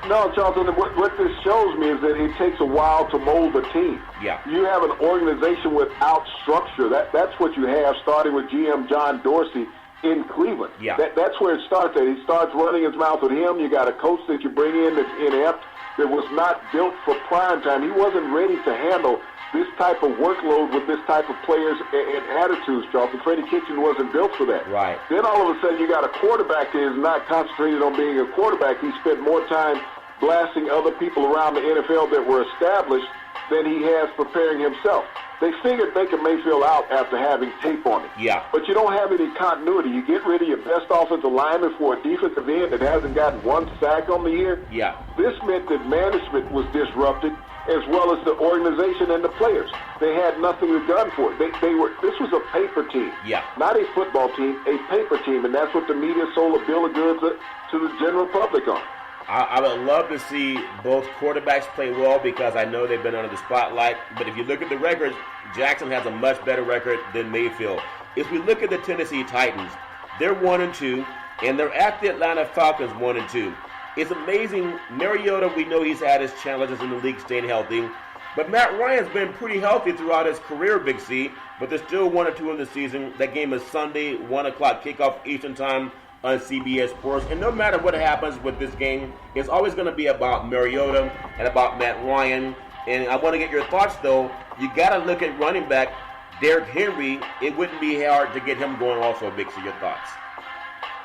No, Charlton, what this shows me is that it takes a while to mold a team. Yeah. You have an organization without structure. That's what you have, starting with GM John Dorsey in Cleveland. Yeah. That's where it starts at. He starts running his mouth with him. You got a coach that you bring in that's inept, that was not built for prime time. He wasn't ready to handle this type of workload with this type of players and attitudes, Charlton. Freddie Kitchen wasn't built for that. Right. Then all of a sudden you got a quarterback that is not concentrated on being a quarterback. He spent more time blasting other people around the NFL that were established than he has preparing himself. They figured Baker Mayfield out after having tape on him. Yeah. But you don't have any continuity. You get rid of your best offensive lineman for a defensive end that hasn't gotten one sack on the year. Yeah. This meant that management was disrupted, as well as the organization and the players. They had nothing done for it. This was a paper team, not a football team, a paper team, and that's what the media sold a bill of goods to the general public on. I would love to see both quarterbacks play well because I know they've been under the spotlight. But if you look at the records, Jackson has a much better record than Mayfield. If we look at the Tennessee Titans, they're 1-2, and they're at the Atlanta Falcons 1-2. It's amazing. Mariota, we know he's had his challenges in the league staying healthy. But Matt Ryan's been pretty healthy throughout his career, Big C. But they're still 1-2 in the season. That game is Sunday, 1 o'clock kickoff Eastern time on CBS Sports. And no matter what happens with this game, it's always going to be about Mariota and about Matt Ryan. And I want to get your thoughts, though. You got to look at running back Derrick Henry. It wouldn't be hard to get him going also, Big C. Your thoughts?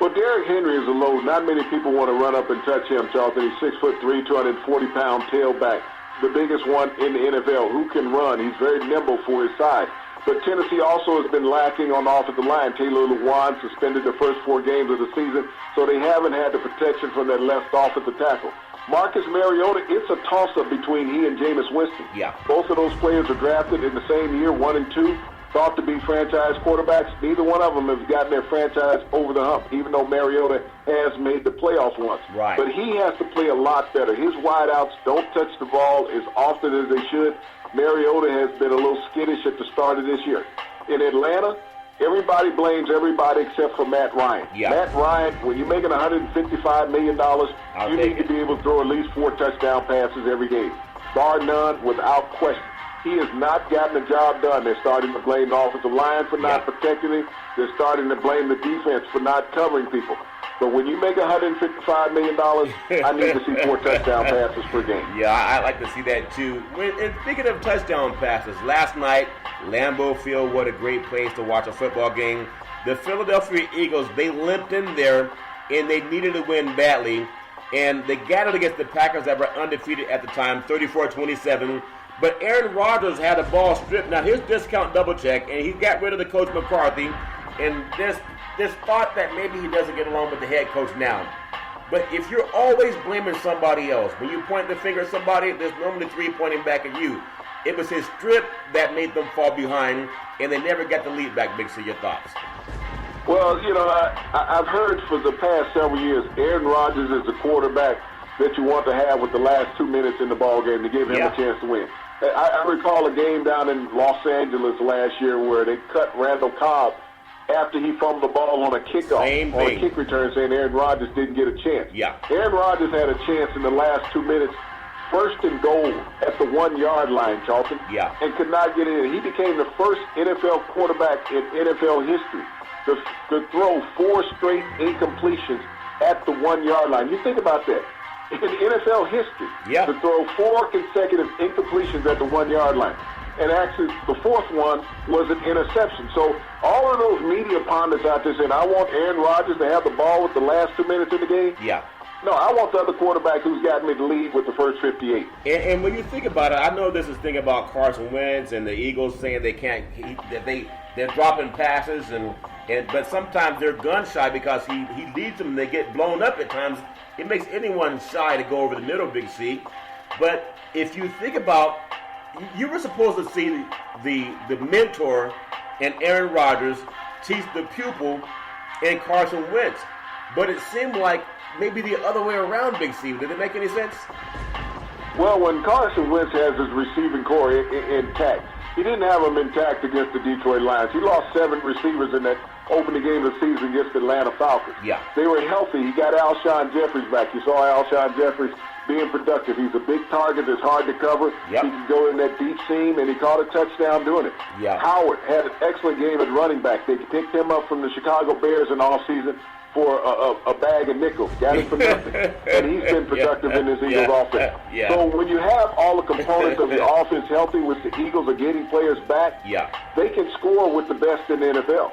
Well, Derrick Henry is a load. Not many people want to run up and touch him, Charlton. He's 6'3", 240-pound tailback, the biggest one in the NFL. Who can run? He's very nimble for his size. But Tennessee also has been lacking on the offensive line. Taylor Lewan suspended the first 4 games of the season, so they haven't had the protection from that left offensive tackle. Marcus Mariota, it's a toss-up between he and Jameis Winston. Yeah. Both of those players are drafted in the same year, 1 and 2, thought to be franchise quarterbacks. Neither one of them has gotten their franchise over the hump, even though Mariota has made the playoffs once. Right. But he has to play a lot better. His wideouts don't touch the ball as often as they should. Mariota has been a little skittish at the start of this year. In Atlanta, everybody blames everybody except for Matt Ryan. Yeah. Matt Ryan, when you're making $155 million, you need to be able to throw at least 4 touchdown passes every game. Bar none, without question. He has not gotten the job done. They're starting to blame the offensive line for not protecting him. They're starting to blame the defense for not covering people. But when you make $155 million, I need to see 4 touchdown passes per game. Yeah, I like to see that too. And speaking of touchdown passes, last night, Lambeau Field, what a great place to watch a football game. The Philadelphia Eagles, they limped in there, and they needed to win badly. And they got it against the Packers that were undefeated at the time, 34-27. But Aaron Rodgers had a ball stripped. Now, his discount double check, and he got rid of the coach McCarthy. And this thought that maybe he doesn't get along with the head coach now. But if you're always blaming somebody else, when you point the finger at somebody, there's normally 3 pointing back at you. It was his strip that made them fall behind, and they never got the lead back. Big C, your thoughts? Well, you know, I've heard for the past several years, Aaron Rodgers is the quarterback that you want to have with the last 2 minutes in the ball game to give him a chance to win. I recall a game down in Los Angeles last year where they cut Randall Cobb after he fumbled the ball on a kickoff, on a kick return, saying Aaron Rodgers didn't get a chance. Yeah. Aaron Rodgers had a chance in the last 2 minutes, first and goal at the 1-yard line, Charlton, and could not get in. He became the first NFL quarterback in NFL history to throw 4 straight incompletions at the 1-yard line. You think about that. In NFL history, to throw 4 consecutive incompletions at the 1-yard line. And actually, the 4th one was an interception. So all of those media pundits out there saying, I want Aaron Rodgers to have the ball with the last 2 minutes in the game. Yeah. No, I want the other quarterback who's gotten me the lead with the first 58. And when you think about it, I know this is thing about Carson Wentz and the Eagles saying they can't, that they're dropping passes, but sometimes they're gun shy because he leads them and they get blown up at times. It makes anyone shy to go over the middle, Big C. But if you think about, you were supposed to see the mentor and Aaron Rodgers teach the pupil and Carson Wentz. But it seemed like maybe the other way around, Big C. Did it make any sense? Well, when Carson Wentz has his receiving core intact, he didn't have them intact against the Detroit Lions. He lost 7 receivers in that opening game of the season against the Atlanta Falcons. Yeah. They were healthy. He got Alshon Jeffries back. You saw Alshon Jeffries being productive. He's a big target that's hard to cover. Yep. He can go in that deep seam, and he caught a touchdown doing it. Yeah. Howard had an excellent game at running back. They picked him up from the Chicago Bears in offseason. for a bag of nickels, got it for nothing. And he's been productive in this Eagles offense. So when you have all the components of the offense healthy, which the Eagles are getting players back, they can score with the best in the NFL.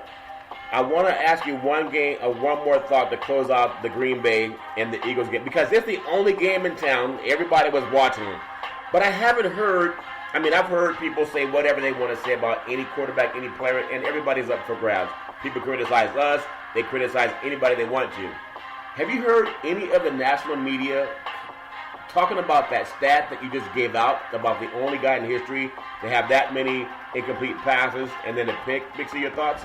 I want to ask you one more thought to close out the Green Bay and the Eagles game, because it's the only game in town. Everybody was watching it. But I haven't heard, I've heard people say whatever they want to say about any quarterback, any player, and everybody's up for grabs. People criticize us. They criticize anybody they want to. Have you heard any of the national media talking about that stat that you just gave out, about the only guy in history to have that many incomplete passes and then a pick? Big C, your thoughts?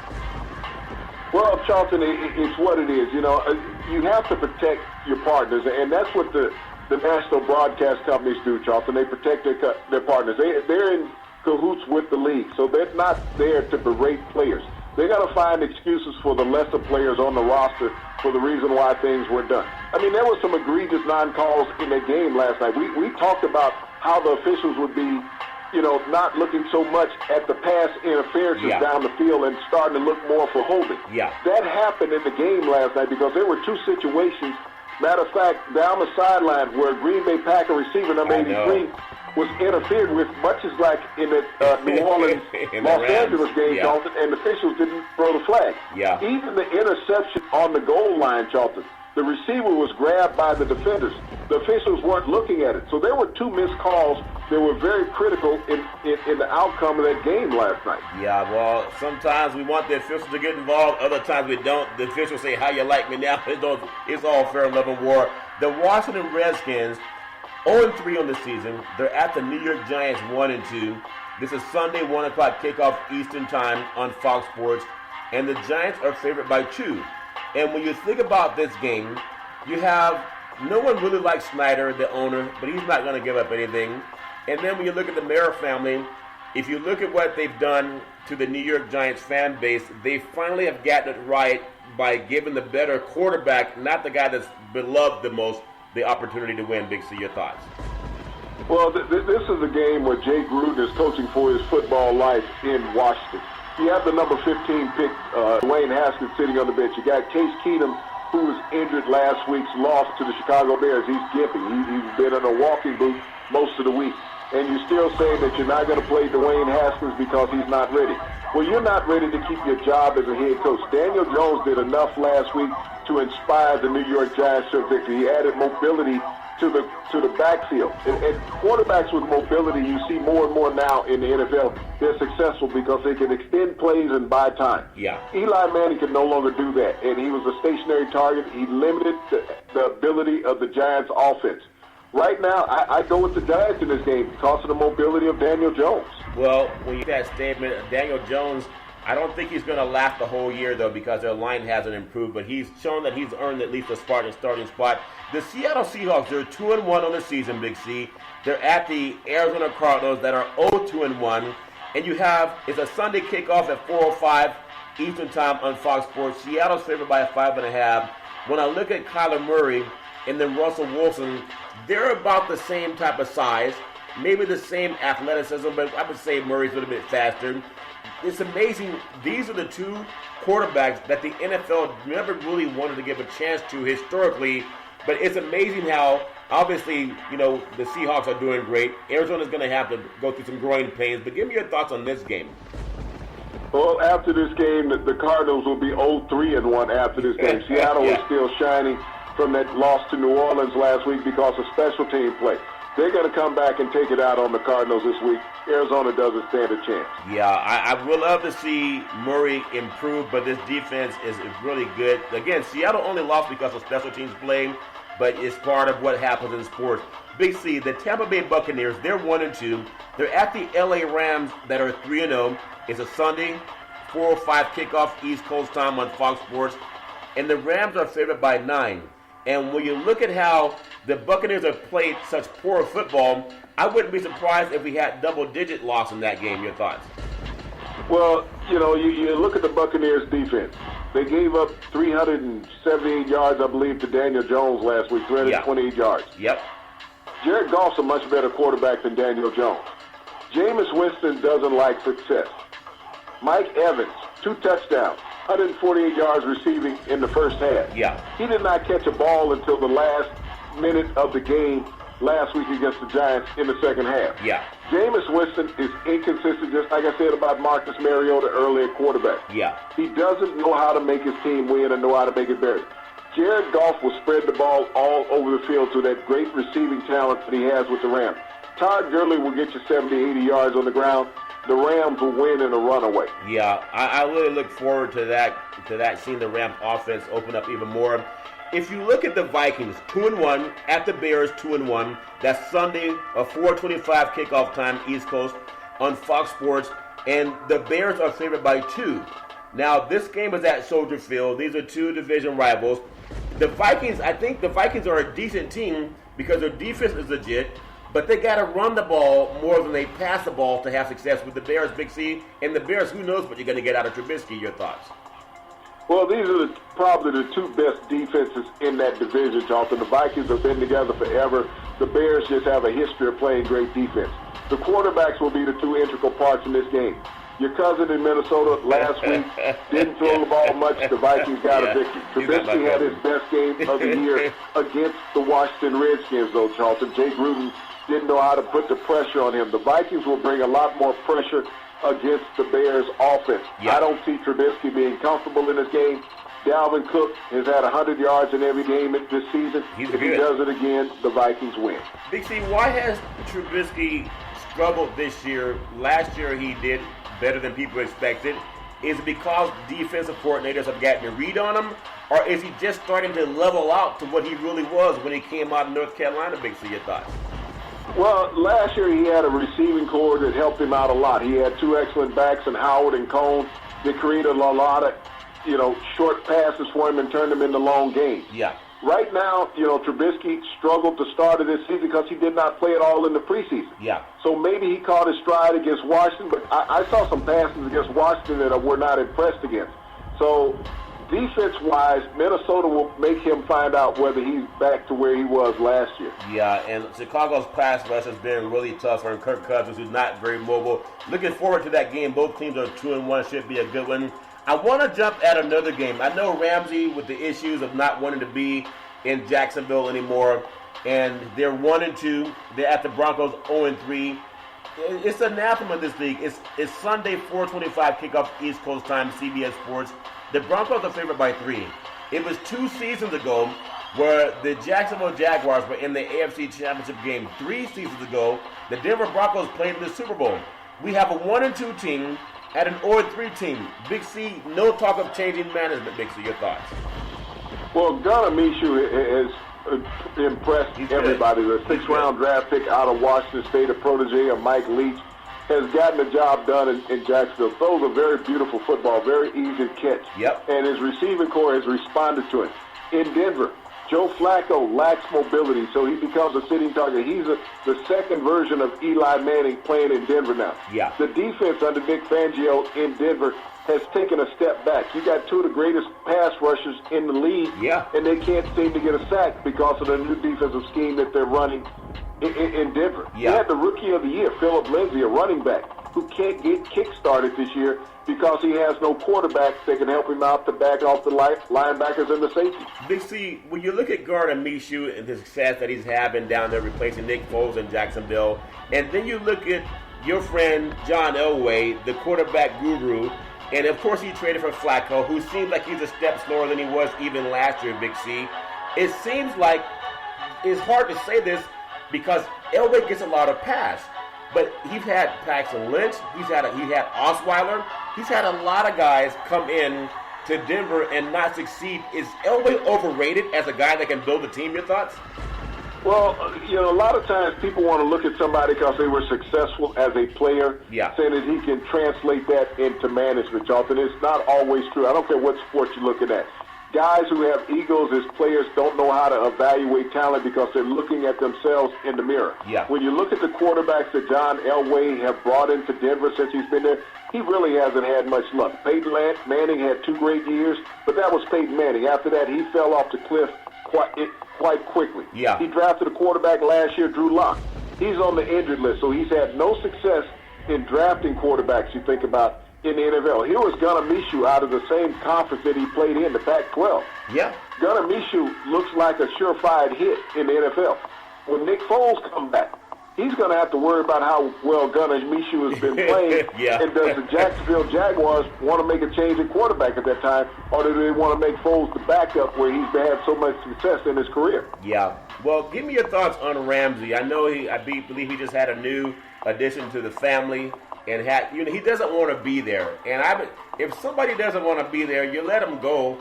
Well, Charlton, it's what it is. You have to protect your partners, and that's what the national broadcast companies do, Charlton. They protect their partners. They're in cahoots with the league, so they're not there to berate players. They got to find excuses for the lesser players on the roster for the reason why things were done. There were some egregious non-calls in that game last night. We talked about how the officials would be, not looking so much at the pass interferences down the field and starting to look more for holding. That happened in the game last night because there were two situations. Matter of fact, down the sideline where Green Bay Packer receiver number 83 was interfered with, much as like in the New Orleans, Los Angeles game, Charlton, and the officials didn't throw the flag. Even the interception on the goal line, Charlton, the receiver was grabbed by the defenders. The officials weren't looking at it. So there were two missed calls that were very critical in the outcome of that game last night. Well, sometimes we want the officials to get involved. Other times we don't. The officials say, how you like me now? It's all fair love and war. The Washington Redskins, 0-3 on the season. They're at the New York Giants 1-2. This is Sunday, 1 o'clock kickoff Eastern time on Fox Sports. And the Giants are favored by 2. And when you think about this game, you have no one really likes Snyder, the owner, but he's not going to give up anything. And then when you look at the Mara family, if you look at what they've done to the New York Giants fan base, they finally have gotten it right by giving the better quarterback, not the guy that's beloved the most, the opportunity to win. Big C, your thoughts? Well, this is a game where Jay Gruden is coaching for his football life in Washington. You have the number 15 pick, Dwayne Haskins, sitting on the bench. You got Case Keenum, who was injured last week's loss to the Chicago Bears. He's gimping. He's been in a walking boot most of the week. And you're still saying that you're not going to play Dwayne Haskins because he's not ready. Well, you're not ready to keep your job as a head coach. Daniel Jones did enough last week to inspire the New York Giants to a victory. He added mobility to the backfield. And quarterbacks with mobility, you see more and more now in the NFL, they're successful because they can extend plays and buy time. Eli Manning can no longer do that, and he was a stationary target. He limited the ability of the Giants' offense. Right now, I go with the Giants in this game because of the mobility of Daniel Jones. Well, when you get that statement, Daniel Jones, I don't think he's going to last the whole year, though, because their line hasn't improved. But he's shown that he's earned at least a starting spot. The Seattle Seahawks, they're 2-1 on the season, Big C. They're at the Arizona Cardinals that are 0-2-1. And you have, it's a Sunday kickoff at 4:05 Eastern time on Fox Sports. Seattle's favored by 5.5. When I look at Kyler Murray and then Russell Wilson, they're about the same type of size, maybe the same athleticism, but I would say Murray's a little bit faster. It's amazing. These are the two quarterbacks that the NFL never really wanted to give a chance to historically, but it's amazing how, obviously, the Seahawks are doing great. Arizona's going to have to go through some growing pains, but give me your thoughts on this game. Well, after this game, the Cardinals will be 0-3-1 after this game. Seattle is still shining from that loss to New Orleans last week because of special team play. They're going to come back and take it out on the Cardinals this week. Arizona doesn't stand a chance. I would love to see Murray improve, but this defense is really good. Again, Seattle only lost because of special teams play, but it's part of what happens in sports. Big C, the Tampa Bay Buccaneers, they're 1-2. They're at the LA Rams that are 3-0. It's a Sunday, 4:05 kickoff East Coast time on Fox Sports. And the Rams are favored by 9. And when you look at how the Buccaneers have played such poor football, I wouldn't be surprised if we had double-digit loss in that game. Your thoughts? Well, you look at the Buccaneers' defense. They gave up 378 yards, I believe, to Daniel Jones last week, 328 yards. Jared Goff's a much better quarterback than Daniel Jones. Jameis Winston doesn't like success. Mike Evans, 2 touchdowns. 148 yards receiving in the first half. Yeah. He did not catch a ball until the last minute of the game last week against the Giants in the second half. Yeah. Jameis Winston is inconsistent, just like I said about Marcus Mariota earlier, quarterback. Yeah. He doesn't know how to make his team win and know how to make it better. Jared Goff will spread the ball all over the field to that great receiving talent that he has with the Rams. Todd Gurley will get you 70, 80 yards on the ground. The Rams will win in a runaway. Yeah, I really look forward to that, seeing the Rams offense open up even more. If you look at the Vikings, 2-1, at the Bears, 2-1. That's Sunday, a 4:25 kickoff time, East Coast, on Fox Sports. And the Bears are favored by 2. Now, this game is at Soldier Field. These are two division rivals. The Vikings, I think the Vikings are a decent team because their defense is legit, but they got to run the ball more than they pass the ball to have success with the Bears, Big C. And the Bears, who knows what you're going to get out of Trubisky. Your thoughts? Well, these are probably the two best defenses in that division, Jonathan. The Vikings have been together forever. The Bears just have a history of playing great defense. The quarterbacks will be the two integral parts in this game. Your cousin in Minnesota last week didn't throw the ball much. The Vikings got a victory. Trubisky had his best game of the year against the Washington Redskins, though, Charlton. Jay Gruden didn't know how to put the pressure on him. The Vikings will bring a lot more pressure against the Bears' offense. Yeah. I don't see Trubisky being comfortable in this game. Dalvin Cook has had 100 yards in every game this season. If he does it again, the Vikings win. Big C, why has Trubisky struggled this year? Last year he did better than people expected. Is it because defensive coordinators have gotten a read on him? Or is he just starting to level out to what he really was when he came out of North Carolina, Big C? Your thoughts? Well, last year he had a receiving core that helped him out a lot. He had two excellent backs in Howard and Cone that created a lot of, short passes for him and turned him into long games. Yeah. Right now, Trubisky struggled to start of this season because he did not play at all in the preseason. Yeah. So maybe he caught his stride against Washington, but I saw some passes against Washington that I were not impressed against. So defense-wise, Minnesota will make him find out whether he's back to where he was last year. Yeah, and Chicago's pass rush has been really tough on Kirk Cousins, who's not very mobile. Looking forward to that game. Both teams are 2-1, should be a good one. I want to jump at another game. I know Ramsey with the issues of not wanting to be in Jacksonville anymore, and they're 1-2. They're at the Broncos 0-3. It's anathema this league. It's Sunday 4:25 kickoff East Coast time, CBS Sports. The Broncos are favored by 3. It was 2 seasons ago where the Jacksonville Jaguars were in the AFC Championship game. 3 seasons ago, the Denver Broncos played in the Super Bowl. We have a 1-2 team at an 0-3 team. Big C, no talk of changing management, Big C. Your thoughts? Well, Gunnar Minshew has impressed everybody. The 6th-round draft pick out of Washington State, a protege of Mike Leach, has gotten the job done in Jacksonville. Throws a very beautiful football, very easy to catch. Yep. And his receiving core has responded to it. In Denver, Joe Flacco lacks mobility, so he becomes a sitting target. He's the second version of Eli Manning playing in Denver now. Yeah. The defense under Nick Fangio in Denver has taken a step back. You got two of the greatest pass rushers in the league, and they can't seem to get a sack because of the new defensive scheme that they're running in Denver. Yeah. They had the Rookie of the Year, Philip Lindsay, a running back, who can't get kick-started this year because he has no quarterback that can help him out to back off the linebackers and the safeties. Big C, when you look at Gardner Minshew and the success that he's having down there replacing Nick Foles in Jacksonville, and then you look at your friend John Elway, the quarterback guru, and of course he traded for Flacco, who seems like he's a step slower than he was even last year, Big C. It seems like, it's hard to say this because Elway gets a lot of pass. But he's had Paxton Lynch, he had Osweiler, he's had a lot of guys come in to Denver and not succeed. Is Elway overrated as a guy that can build a team? Your thoughts? Well, a lot of times people want to look at somebody because they were successful as a player, saying that he can translate that into management, Jonathan. It's not always true. I don't care what sport you're looking at. Guys who have egos as players don't know how to evaluate talent because they're looking at themselves in the mirror. Yeah. When you look at the quarterbacks that John Elway have brought into Denver since he's been there, he really hasn't had much luck. Peyton Manning had 2 great years, but that was Peyton Manning. After that, he fell off the cliff quite quickly. Yeah. He drafted a quarterback last year, Drew Lock. He's on the injured list, so he's had no success in drafting quarterbacks. You think about in the NFL. Here was Gunnar Mishu out of the same conference that he played in, the Pac-12. Yeah. Gunnar Mishu looks like a surefire hit in the NFL. When Nick Foles comes back, he's going to have to worry about how well Gunnar Mishu has been playing. Yeah. And does the Jacksonville Jaguars want to make a change in quarterback at that time, or do they want to make Foles the backup where he's had so much success in his career? Yeah. Well, give me your thoughts on Ramsey. I know believe he just had a new addition to the family, and he doesn't want to be there. And if somebody doesn't want to be there, you let him go,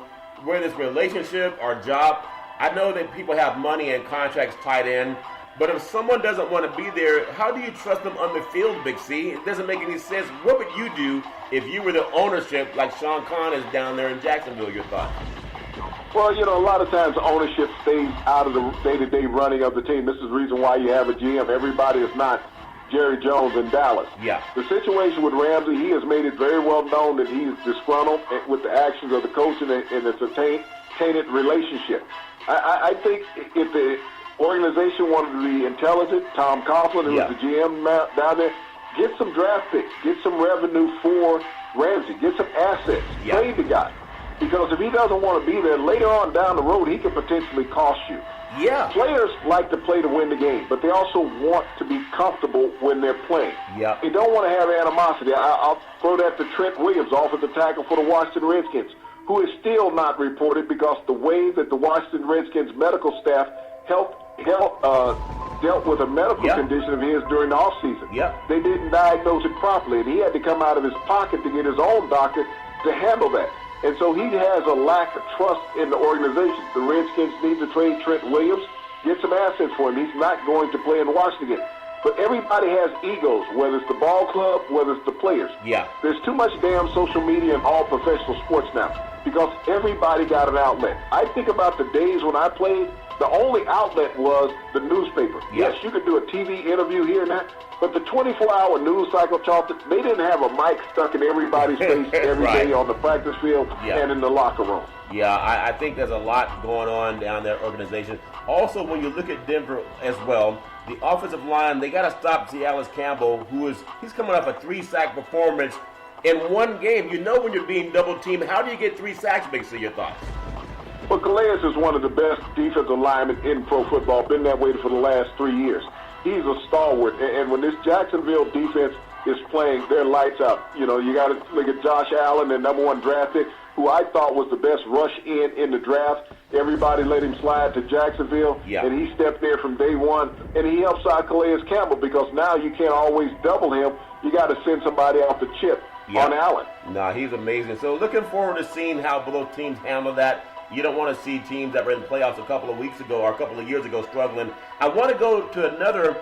whether it's relationship or job. I know that people have money and contracts tied in, but if someone doesn't want to be there, how do you trust them on the field, Big C? It doesn't make any sense. What would you do if you were the ownership like Sean Khan is down there in Jacksonville? Your thoughts? Well, a lot of times ownership stays out of the day-to-day running of the team. This is the reason why you have a GM. Everybody is not Jerry Jones in Dallas. Yeah. The situation with Ramsey, he has made it very well known that he's disgruntled with the actions of the coach, and it's a tainted relationship. I think if the organization wanted to be intelligent, Tom Coughlin, who's the GM down there, get some draft picks, get some revenue for Ramsey, get some assets, trade the guy. Because if he doesn't want to be there, later on down the road, he can potentially cost you. Yeah. Players like to play to win the game, but they also want to be comfortable when they're playing. Yeah. They don't want to have animosity. I'll throw that to Trent Williams, offensive tackle for the Washington Redskins, who is still not reported because the way that the Washington Redskins medical staff dealt with a medical condition of his during the offseason. They didn't diagnose it properly, and he had to come out of his pocket to get his own doctor to handle that. And so he has a lack of trust in the organization. The Redskins need to trade Trent Williams, get some assets for him. He's not going to play in Washington. But everybody has egos, whether it's the ball club, whether it's the players. Yeah. There's too much damn social media in all professional sports now because everybody got an outlet. I think about the days when I played, the only outlet was the newspaper. Yes, you could do a TV interview here and there, but the 24-hour news cycle, Charlton, they didn't have a mic stuck in everybody's face every day on the practice field and in the locker room. Yeah, I think there's a lot going on down there organization. Also, when you look at Denver as well, the offensive line, they got to stop Cialis Campbell, he's coming off a 3-sack performance in one game. When you're being double-teamed, how do you get 3 sacks, Big C? Your thoughts? Well, Calais is one of the best defensive linemen in pro football, been that way for the last 3 years. He's a stalwart, and when this Jacksonville defense is playing, their lights out. You got to look at Josh Allen, their number 1 draft pick, who I thought was the best rush in the draft. Everybody let him slide to Jacksonville, and he stepped there from day one, and he helps out Calais Campbell because now you can't always double him. You got to send somebody off the chip on Allen. He's amazing. So looking forward to seeing how both teams handle that. You don't want to see teams that were in the playoffs a couple of weeks ago or a couple of years ago struggling. I want to go to another.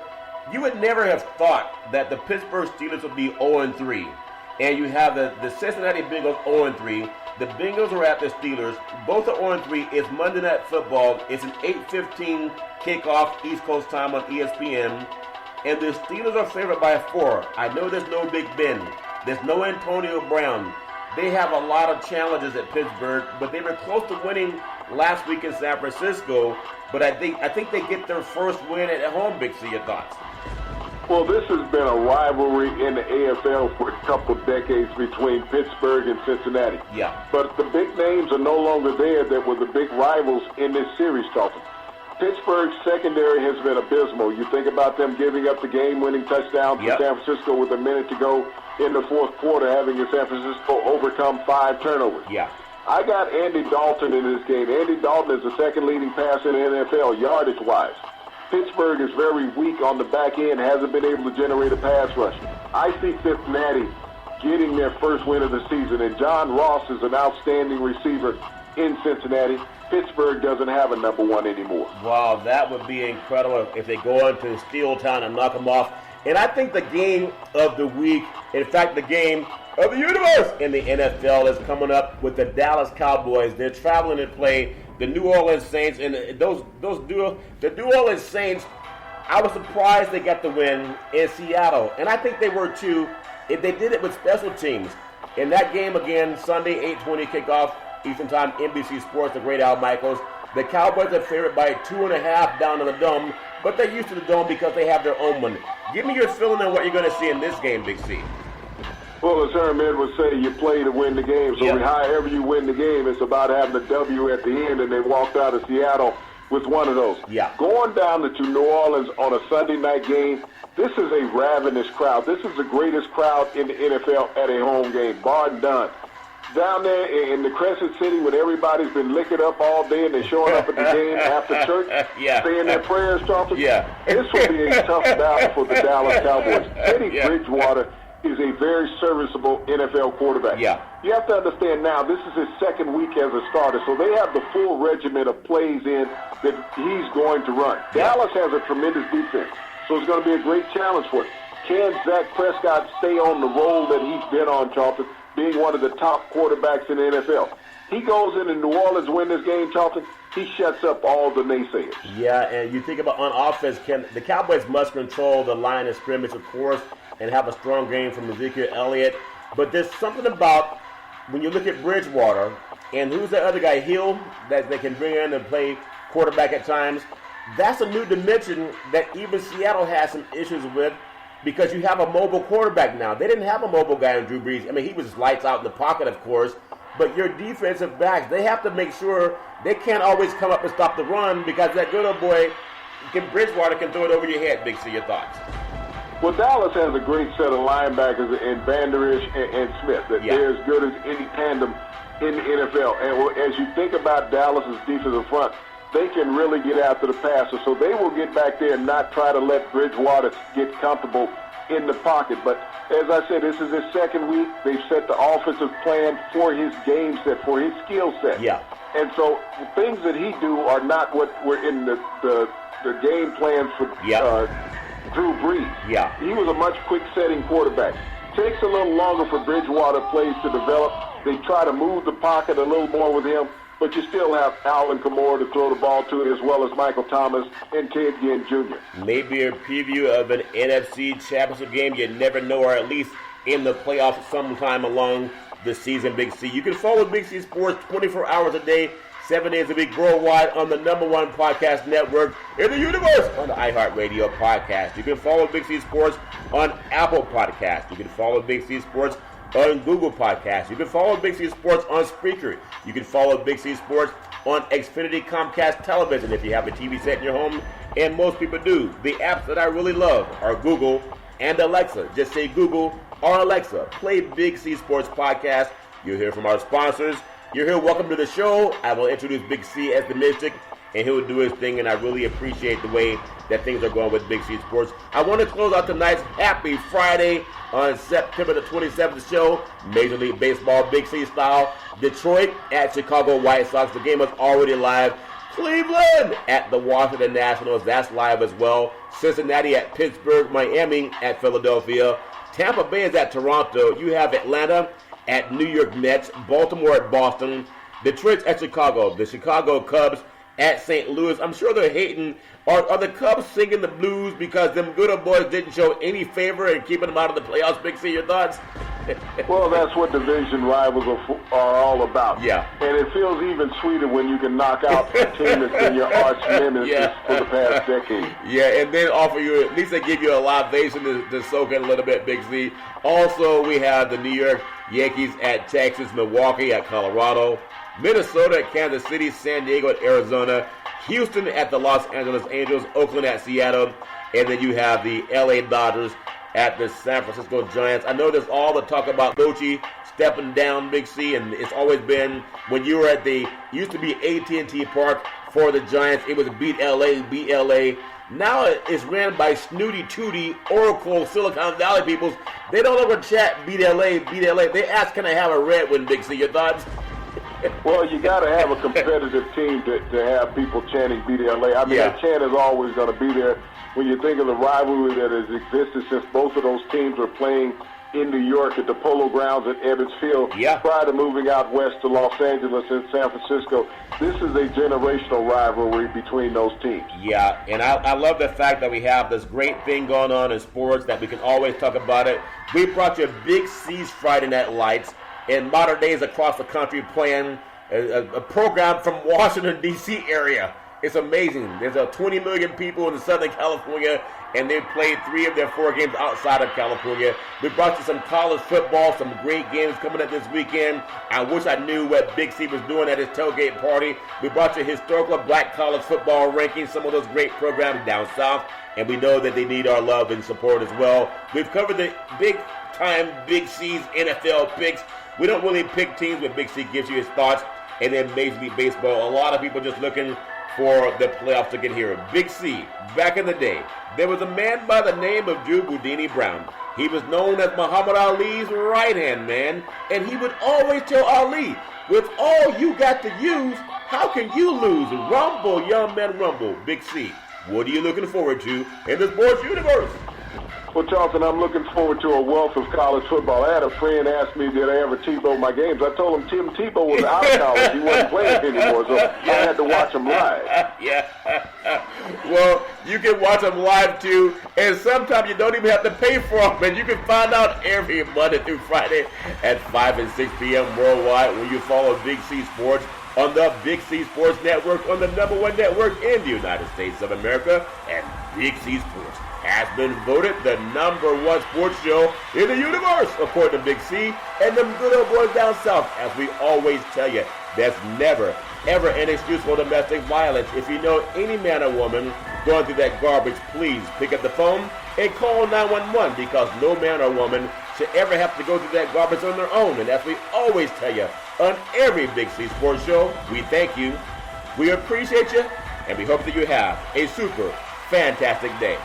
You would never have thought that the Pittsburgh Steelers would be 0-3. And you have the Cincinnati Bengals 0-3. The Bengals are at the Steelers. Both are 0-3. It's Monday Night Football. It's an 8:15 kickoff East Coast time on ESPN. And the Steelers are favored by 4. I know there's no Big Ben. There's no Antonio Brown. They have a lot of challenges at Pittsburgh, but they were close to winning last week in San Francisco. But I think they get their first win at home, Big C. Your thoughts? Well, this has been a rivalry in the AFL for a couple of decades between Pittsburgh and Cincinnati. Yeah. But the big names are no longer there that were the big rivals in this series, Charlton. Pittsburgh's secondary has been abysmal. You think about them giving up the game-winning touchdown to San Francisco with a minute to go in the fourth quarter, having San Francisco overcome 5 turnovers. Yeah. I got Andy Dalton in this game. Andy Dalton is the second leading passer in the NFL, yardage-wise. Pittsburgh is very weak on the back end, hasn't been able to generate a pass rush. I see Cincinnati getting their first win of the season, and John Ross is an outstanding receiver in Cincinnati. Pittsburgh doesn't have a number 1 anymore. Wow, that would be incredible if they go into Steel Town and knock them off. And I think the game of the week, in fact, the game of the universe in the NFL is coming up with the Dallas Cowboys. They're traveling to play the New Orleans Saints, and the New Orleans Saints, I was surprised they got the win in Seattle, and I think they were too. If they did it with special teams. In that game again, Sunday, 8:20 kickoff, Eastern Time, NBC Sports, the great Al Michaels. The Cowboys are favored by 2.5 down in the Dome, but they're used to the Dome because they have their own one. Give me your feeling on what you're going to see in this game, Big C. Well, as Herman would say, you play to win the game. So however you win the game, it's about having a W at the end, and they walked out of Seattle with one of those. Yeah. Going down to New Orleans on a Sunday night game, this is a ravenous crowd. This is the greatest crowd in the NFL at a home game, bar none. Down there in the Crescent City when everybody's been licking up all day and they're showing up at the game after church, saying their prayers, Charlton. This will be a tough battle for the Dallas Cowboys. Teddy Bridgewater is a very serviceable NFL quarterback. You have to understand now, this is his second week as a starter, so they have the full regiment of plays in that he's going to run. Dallas has a tremendous defense, so it's going to be a great challenge for him. Can Dak Prescott stay on the roll that he's been on, Charlton, being one of the top quarterbacks in the NFL? He goes into New Orleans, win this game, Charlton, he shuts up all the naysayers. Yeah, and you think about on offense, the Cowboys must control the line of scrimmage, of course, and have a strong game from Ezekiel Elliott. But there's something about when you look at Bridgewater and who's that other guy, Hill, that they can bring in and play quarterback at times. That's a new dimension that even Seattle has some issues with because you have a mobile quarterback now. They didn't have a mobile guy in Drew Brees. I mean, he was lights out in the pocket, of course, but your defensive backs, they have to make sure they can't always come up and stop the run because that good old boy, Bridgewater, can throw it over your head. Big C, your thoughts? Well, Dallas has a great set of linebackers in Van Der Esch and Smith. They're as good as any tandem in the NFL. And as you think about Dallas's defensive front, they can really get after the passer. So they will get back there and not try to let Bridgewater get comfortable in the pocket. But as I said, this is his second week. They've set the offensive plan for his game set, for his skill set. And so the things that he do are not what were in the game plan for Drew Brees. He was a much quick-setting quarterback. Takes a little longer for Bridgewater plays to develop. They try to move the pocket a little more with him, but you still have Alvin Kamara to throw the ball to, as well as Michael Thomas and Ted Ginn Jr. Maybe a preview of an NFC championship game. You never know, or at least in the playoffs sometime along the season, Big C. You can follow Big C Sports 24 hours a day, 7 days a week, worldwide on the #1 podcast network in the universe on the iHeartRadio podcast. You can follow Big C Sports on Apple Podcasts. You can follow Big C Sports on Google Podcasts. You can follow Big C Sports on Spreaker. You can follow Big C Sports on Xfinity Comcast Television if you have a TV set in your home, and most people do. The apps that I really love are Google and Alexa. Just say Google or Alexa, play Big C Sports Podcast. You'll hear from our sponsors. You're here. Welcome to the show. I will introduce Big C as the Mystic, and he'll do his thing, and I really appreciate the way that things are going with Big C Sports. I want to close out tonight's Happy Friday on September the 27th show, Major League Baseball, Big C style. Detroit at Chicago White Sox. The game is already live. Cleveland at the Washington Nationals. That's live as well. Cincinnati at Pittsburgh. Miami at Philadelphia. Tampa Bay is at Toronto. You have Atlanta at New York Mets, Baltimore at Boston, Detroit at Chicago, the Chicago Cubs at St. Louis. I'm sure they're hating. Are the Cubs singing the blues because them good old boys didn't show any favor in keeping them out of the playoffs? Big C, your thoughts? Well, that's what division rivals are all about. And it feels even sweeter when you can knock out a team that's been your arch nemesis for the past decade. And then offer you, at least they give you a libation to soak in a little bit, Big C. Also, we have the New York Yankees at Texas, Milwaukee at Colorado, Minnesota at Kansas City, San Diego at Arizona, Houston at the Los Angeles Angels, Oakland at Seattle, and then you have the LA Dodgers at the San Francisco Giants. I know there's all the talk about Bochy stepping down, Big C, and it's always been when you were at used to be AT&T Park for the Giants, it was beat LA, beat LA. Now it's ran by Snooty Tooty, Oracle, Silicon Valley peoples. They don't ever chat beat LA, beat LA. They ask, can I have a red one, Big C? Your thoughts? Well, you got to have a competitive team to have people chanting beat LA. I mean, that chant is always going to be there. When you think of the rivalry that has existed since both of those teams were playing in New York at the Polo Grounds at Ebbets Field, prior to moving out west to Los Angeles and San Francisco, this is a generational rivalry between those teams. And I love the fact that we have this great thing going on in sports that we can always talk about it. We brought you Big C's Friday Night Lights, and modern days across the country playing a program from Washington, D.C. area. It's amazing. There's 20 million people in Southern California, and they've played 3 of their 4 games outside of California. We brought you some college football, some great games coming up this weekend. I wish I knew what Big C was doing at his tailgate party. We brought you historical black college football rankings, some of those great programs down south, and we know that they need our love and support as well. We've covered the big-time Big C's NFL picks. We don't really pick teams, but Big C gives you his thoughts. And then Major League Baseball, a lot of people just looking for the playoffs to get here. Big C, back in the day, there was a man by the name of Drew Boudini Brown. He was known as Muhammad Ali's right-hand man, and he would always tell Ali, with all you got to use, how can you lose? Rumble, young man, rumble. Big C, what are you looking forward to in the sports universe? Well, Charlton, I'm looking forward to a wealth of college football. I had a friend ask me, did I ever Tebow my games? I told him Tim Tebow was out of college. He wasn't playing anymore, so I had to watch him live. Yeah. Well, you can watch them live, too, and sometimes you don't even have to pay for them, and you can find out every Monday through Friday at 5 and 6 p.m. worldwide when you follow Big C Sports on the Big C Sports Network, on the #1 network in the United States of America, and Big C Sports has been voted the #1 sports show in the universe, according to Big C and them good old boys down south. As we always tell you, there's never, ever an excuse for domestic violence. If you know any man or woman going through that garbage, please pick up the phone and call 911, because no man or woman should ever have to go through that garbage on their own. And as we always tell you on every Big C Sports show, we thank you, we appreciate you, and we hope that you have a super fantastic day.